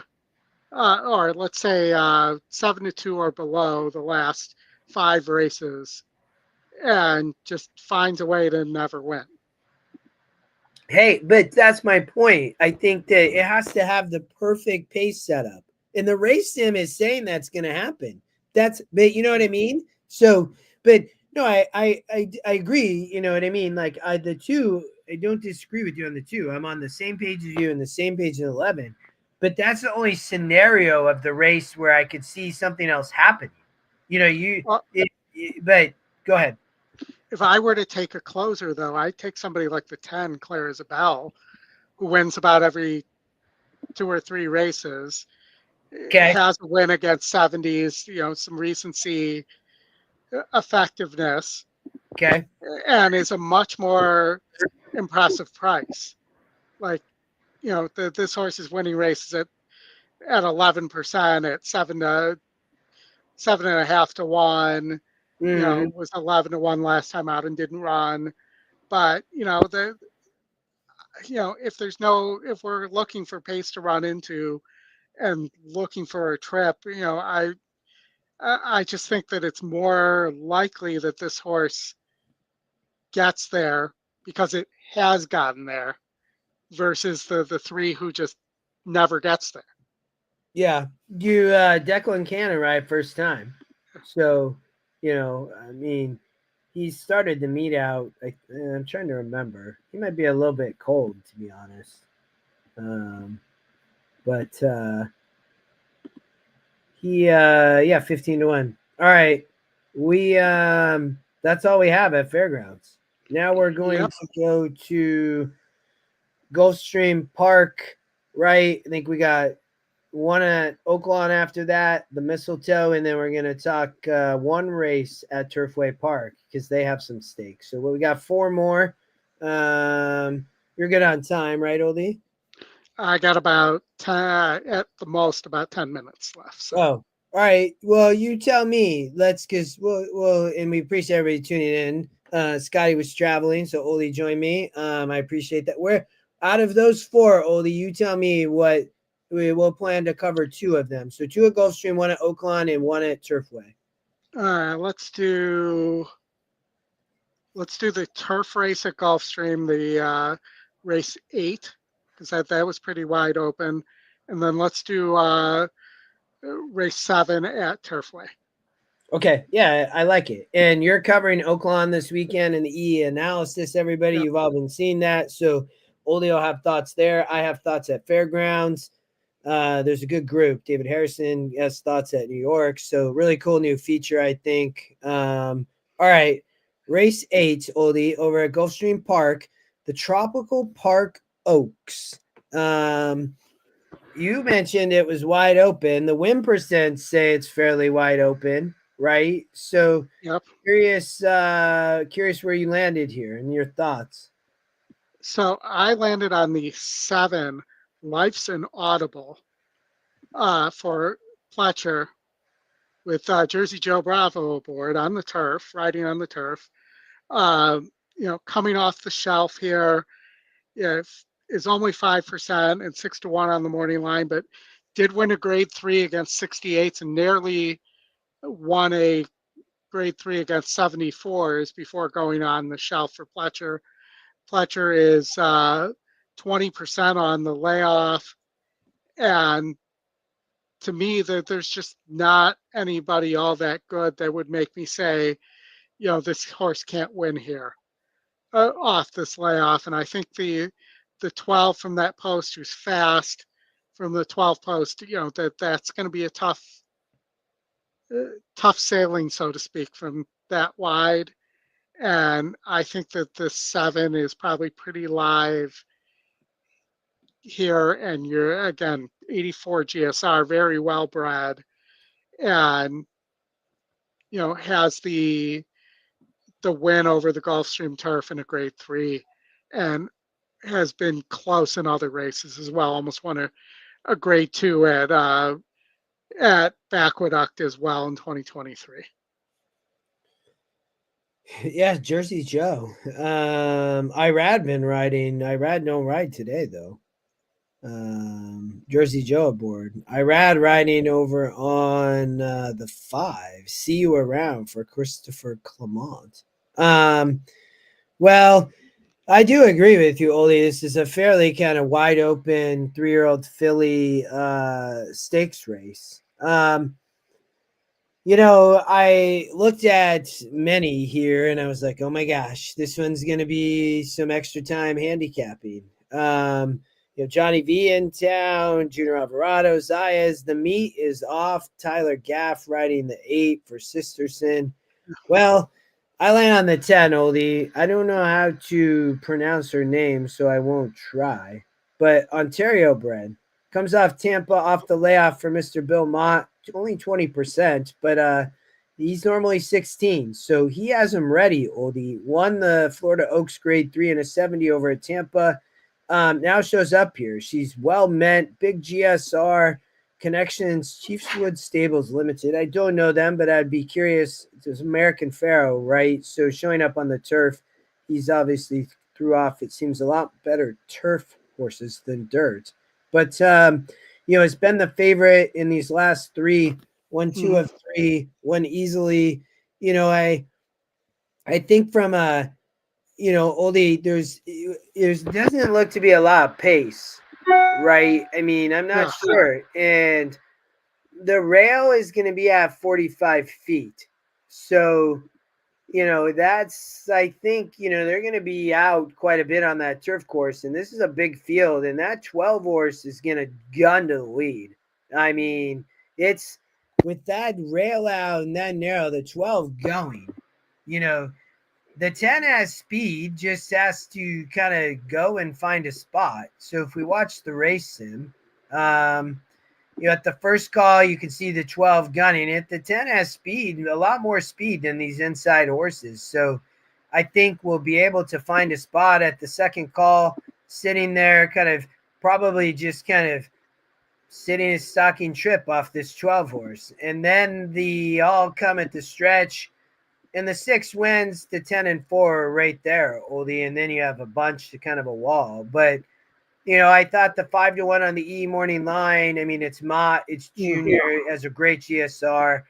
or let's say 7-2 or below the last 5 races, and just finds a way to never win. Hey, but that's my point. I think that it has to have the perfect pace setup, and the race sim is saying that's going to happen. But you know what I mean? So, but no, I agree. You know what I mean? Like the 2, I don't disagree with you on the 2. I'm on the same page as you and the same page as 11. But that's the only scenario of the race where I could see something else happening. But go ahead. If I were to take a closer, though, I'd take somebody like the 10, Claire Isabel, who wins about every 2 or 3 races. Okay. Has a win against 70s, some recency, effectiveness. Okay. And is a much more impressive price. Like, this horse is winning races at 11%, at 7.5 to 1. Was 11 to 1 last time out and didn't run. But if we're looking for pace to run into and looking for a trip, I just think that it's more likely that this horse gets there because it has gotten there versus the three who just never gets there. Yeah, you Declan Cannon right first time, so I mean, he started the meet out. I'm trying to remember. He might be a little bit cold, to be honest. But he yeah, 15-1. All right, we that's all we have at Fairgrounds. Now we're going Yep. to go to Gulfstream Park. Right, I think we got one at Oaklawn after that, the Mistletoe, and then we're going to talk one race at Turfway Park because they have some stakes. So we got four more. You're good on time, right, Oldie? I got about 10, at the most about 10 minutes left. So. Oh, all right. Well, you tell me. Because and we appreciate everybody tuning in. Scotty was traveling, so Oldie joined me. I appreciate that. Where out of those four, Oldie, you tell me what we will plan to cover two of them. So two at Gulfstream, one at Oaklawn, and one at Turfway. All right, let's do the turf race at Gulfstream, the race 8, because that was pretty wide open, and then let's do race 7 at Turfway. Okay, yeah, I like it. And you're covering Oaklawn this weekend in the E analysis, everybody. Yep. You've all been seeing that. So Oldie will have thoughts there. I have thoughts at Fairgrounds. There's a good group. David Harrison has thoughts at New York. So really cool new feature, I think. All right. Race 8, Oldie, over at Gulfstream Park, the Tropical Park Oaks. You mentioned it was wide open. The win percent say it's fairly wide open, right? So Yep. curious where you landed here and your thoughts. So I landed on the 7, Life's an Audible, for Pletcher, with Jersey Joe Bravo aboard on the turf, riding on the turf. Coming off the shelf here, is only 5% and 6-1 on the morning line, but did win a grade 3 against 68s and nearly won a grade 3 against 74s before going on the shelf for Pletcher. Pletcher is 20% on the layoff, and to me, that there's just not anybody all that good that would make me say, this horse can't win here off this layoff. And I think the 12 from that post, who's fast from the 12 post, that's going to be a tough sailing, so to speak, from that wide. And I think that the 7 is probably pretty live here. And you're, again, 84 GSR, very well bred, and has the win over the Gulfstream turf in a grade 3, and has been close in other races as well. Almost won a grade 2 at Aqueduct as well in 2023. Yeah, Jersey Joe. Irad been riding. Irad don't ride today though. Jersey Joe aboard. Irad riding over on the 5. See you around for Christopher Clement. Well, I do agree with you, Oli. This is a fairly kind of wide open 3-year-old filly stakes race. I looked at many here and I was like, oh my gosh, this one's going to be some extra time handicapping. Johnny V in town, Junior Alvarado, Zayas. The meet is off. Tyler Gaff riding the 8 for Sisterson. Well, I land on the 10, Oldie. I don't know how to pronounce her name, so I won't try. But Ontario bred comes off Tampa off the layoff for Mr. Bill Mott, only 20%, but he's normally 16. So he has him ready, Oldie. Won the Florida Oaks grade 3 in a 70 over at Tampa. Now shows up here. She's well meant, big GSR connections, Chiefswood Stables Limited. I don't know them, but I'd be curious. It's American Pharaoh, right? So showing up on the turf, he's obviously threw off, it seems, a lot better turf horses than dirt. But it's been the favorite in these last three, won two Mhm. of three, won easily. I think from Oldie, there's doesn't look to be a lot of pace, right? I mean, I'm not Yeah. sure. And the rail is going to be at 45 feet. So, that's, I think, they're going to be out quite a bit on that turf course. And this is a big field. And that 12 horse is going to gun to the lead. I mean, it's with that rail out and that narrow, the 12 going, the 10 has speed, just has to kind of go and find a spot. So if we watch the race sim, at the first call, you can see the 12 gunning it. The 10 has speed, a lot more speed than these inside horses. So I think we'll be able to find a spot at the second call, sitting there, kind of probably just kind of sitting a stocking trip off this 12 horse. And then the all come at the stretch. And the 6 wins, the 10 and 4 are right there, Oldie. And then you have a bunch to kind of a wall. But I thought the 5-1 on the E morning line. I mean, it's Junior, has a great GSR,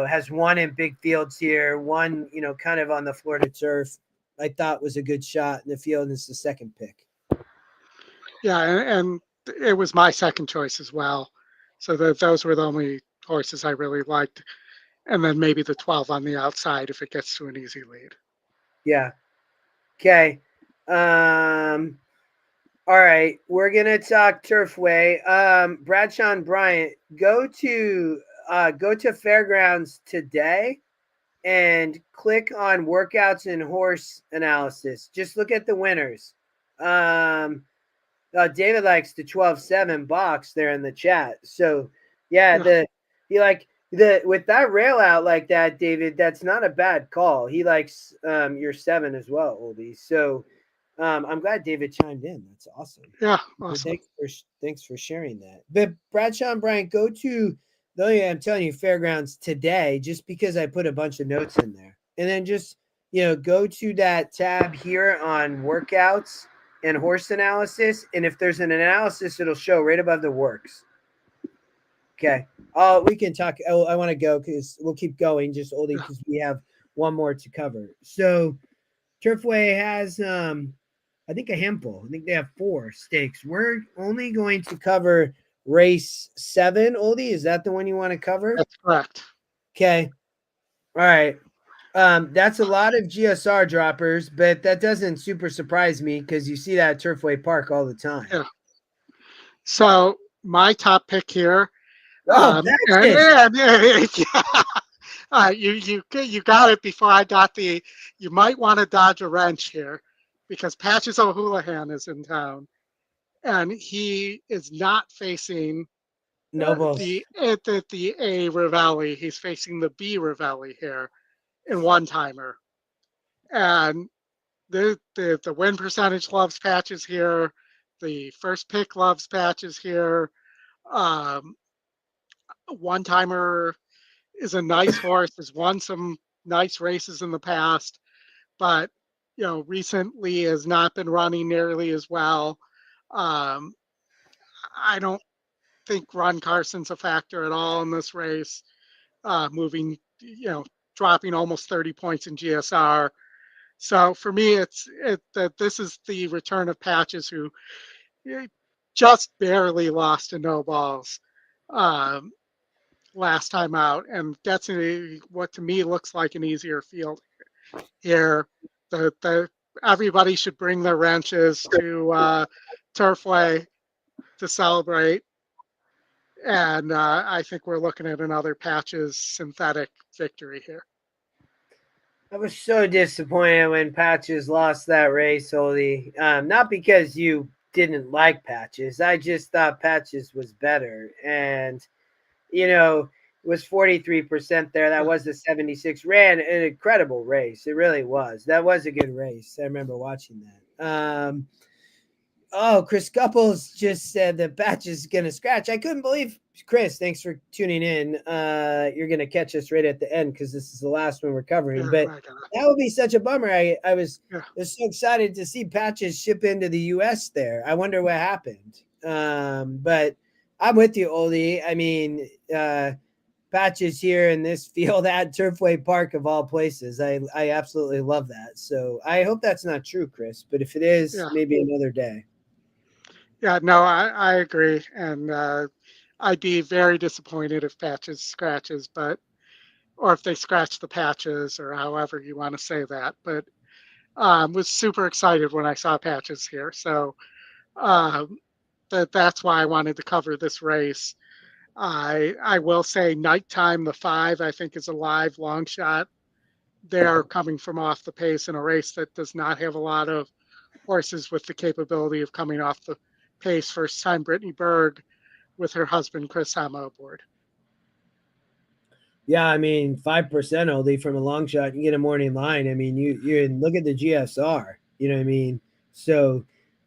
has won in big fields here, one, kind of on the Florida turf. I thought was a good shot in the field, and it's the second pick. Yeah, and it was my second choice as well. So those were the only horses I really liked. And then maybe the 12 on the outside if it gets to an easy lead. Yeah. Okay. All right, we're gonna talk Turfway. Bradshaw and Bryant, go to Fairgrounds today and click on workouts and horse analysis. Just look at the winners. David likes the 12-7 box there in the chat. So yeah, with that rail out like that, David, that's not a bad call. He likes your 7 as well, Oldie. So I'm glad David chimed in. That's awesome. Yeah, awesome. Thanks for sharing that. But Bradshaw and Bryant, go to I'm telling you, Fairgrounds today, just because I put a bunch of notes in there, and then just go to that tab here on workouts and horse analysis, and if there's an analysis, it'll show right above the works. Okay. We can talk. I want to go because we'll keep going, just Oldie, because we have one more to cover. So Turfway has I think a handful. I think they have 4 stakes. We're only going to cover race 7, Oldie. Is that the one you want to cover? That's correct. Okay. All right. That's a lot of GSR droppers, but that doesn't super surprise me because you see that at Turfway Park all the time. Yeah. So my top pick here. Oh, that's it. Yeah. You got it before I got the. You might want to dodge a wrench here, because Patches O'Houlihan is in town, and he is not facing the A Ravelli. He's facing the B Ravelli here in one timer, and the win percentage loves Patches here. The first pick loves Patches here. One timer is a nice horse. Has won some nice races in the past, but recently has not been running nearly as well. I don't think Ron Carson's a factor at all in this race. Moving, dropping almost 30 points in GSR. So for me, it's that this is the return of Patches, who just barely lost to No Balls last time out, and gets what to me looks like an easier field here. The everybody should bring their wrenches to Turfway to celebrate, and I think we're looking at another Patches synthetic victory here. I was so disappointed when Patches lost that race, Oldie. Not because you didn't like Patches. I just thought Patches was better. And, it was 43% there. That was the 76. Ran an incredible race. It really was. That was a good race. I remember watching that. Chris Couples just said that Patches is going to scratch. I couldn't believe Chris, thanks for tuning in. You're going to catch us right at the end because this is the last one we're covering. Yeah, But I got it. that would be such a bummer. I was Yeah. so excited to see Patches ship into the U.S. there. I wonder what happened. But I'm with you, Oldie. I mean, Patches here in this field at Turfway Park of all places. I absolutely love that. So I hope that's not true, Chris. But if it is, Yeah. maybe another day. Yeah, no, I agree. And I'd be very disappointed if Patches scratches, but or if they scratch the patches or however you want to say that. But was super excited when I saw Patches here. So that's why I wanted to cover this race. I will say nighttime, the 5, I think, is a live long shot. They're coming from off the pace in a race that does not have a lot of horses with the capability of coming off the pace. First time Brittany Berg with her husband Chris Hama aboard. Yeah, I mean, 5% Oldie from a long shot, you get a morning line. I mean, you look at the GSR, you know what I mean? So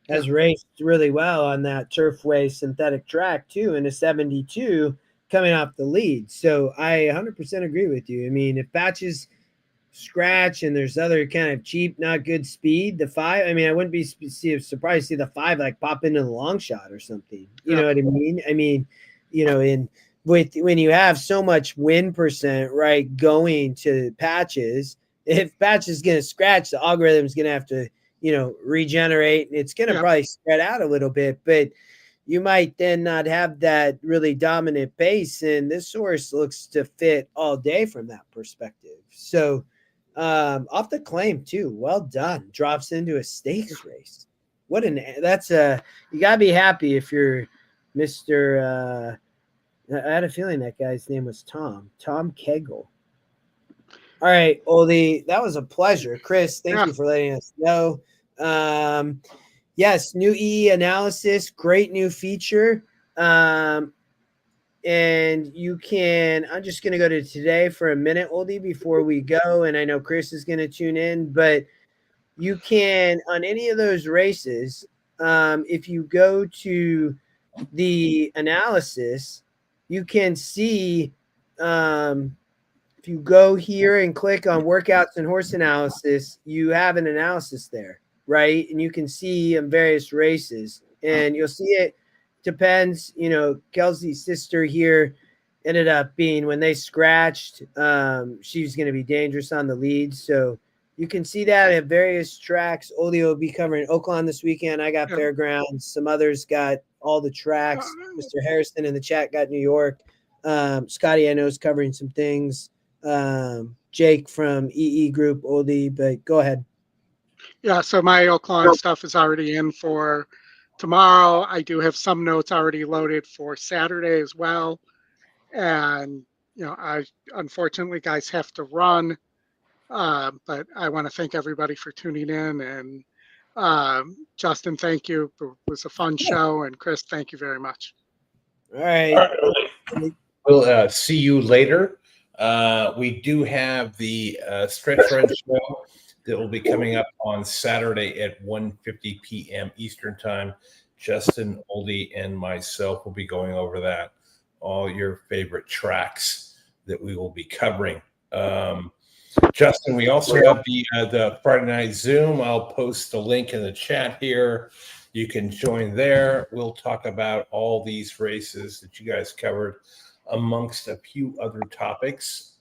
has raced really well on that Turfway synthetic track too in a 72 coming off the lead. So I 100% agree with you. I mean, if Patches scratch and there's other kind of cheap, not good speed, the 5, I mean, I wouldn't be surprised to see the 5 like pop into the long shot or something. You know what I mean? I mean, in with when you have so much win percent, right, going to Patches, if Patches is going to scratch, the algorithm is going to have to, regenerate, and it's going to probably spread out a little bit, but you might then not have that really dominant pace. And this horse looks to fit all day from that perspective. So off the claim too. Well done. Drops into a stakes race. You gotta be happy if you're Mr. I had a feeling that guy's name was Tom Kegel. All right, Oldie, that was a pleasure. Chris, thank you for letting us know. Yes, new EE analysis, great new feature. And you can, I'm just going to go to today for a minute, Oldie, before we go. And I know Chris is going to tune in, but you can, on any of those races, if you go to the analysis, you can see, if you go here and click on workouts and horse analysis, you have an analysis there, right? And you can see various races, and you'll see it depends. Kelsey's sister here ended up being, when they scratched, she's going to be dangerous on the lead. So you can see that at various tracks. Oldie will be covering Oakland this weekend. I got Fairgrounds. Some others got all the tracks. Mr. Harrison in the chat got New York. Scotty, I know, is covering some things. Jake from EE Group, Oldie, but go ahead. Yeah, so my Oakland stuff is already in for tomorrow. I do have some notes already loaded for Saturday as well. And, I unfortunately, guys, have to run. But I want to thank everybody for tuning in. And Justin, thank you. It was a fun show. And Chris, thank you very much. All right. We'll see you later. We do have the stretch run show that will be coming up on Saturday at 1:50 p.m. Eastern Time. Justin, Oldie, and myself will be going over that. All your favorite tracks that we will be covering. Justin, we also have the Friday Night Zoom. I'll post the link in the chat here. You can join there. We'll talk about all these races that you guys covered, amongst a few other topics,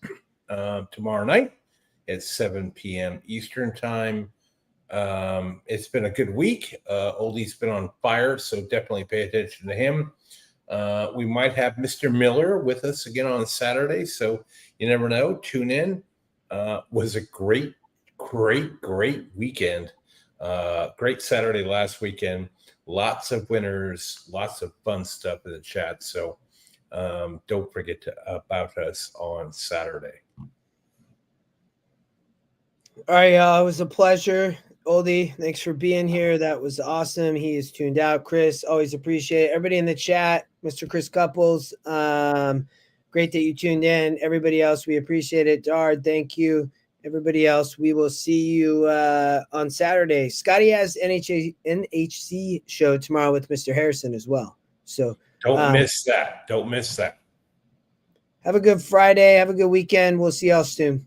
tomorrow night at 7 p.m. Eastern Time. It's been a good week. Oldie's been on fire, so definitely pay attention to him. We might have Mr. Miller with us again on Saturday, so you never know. Tune in. Was a great weekend. Great Saturday last weekend. Lots of winners, lots of fun stuff in the chat. So don't forget about us on Saturday. All right, y'all. It was a pleasure. Oldie, thanks for being here. That was awesome. He is tuned out. Chris, always appreciate it. Everybody in the chat, Mr. Chris Couples, great that you tuned in. Everybody else, we appreciate it. Dard, thank you. Everybody else, we will see you on Saturday. Scotty has NHC show tomorrow with Mr. Harrison as well. So Don't miss that. Don't miss that. Have a good Friday. Have a good weekend. We'll see y'all soon.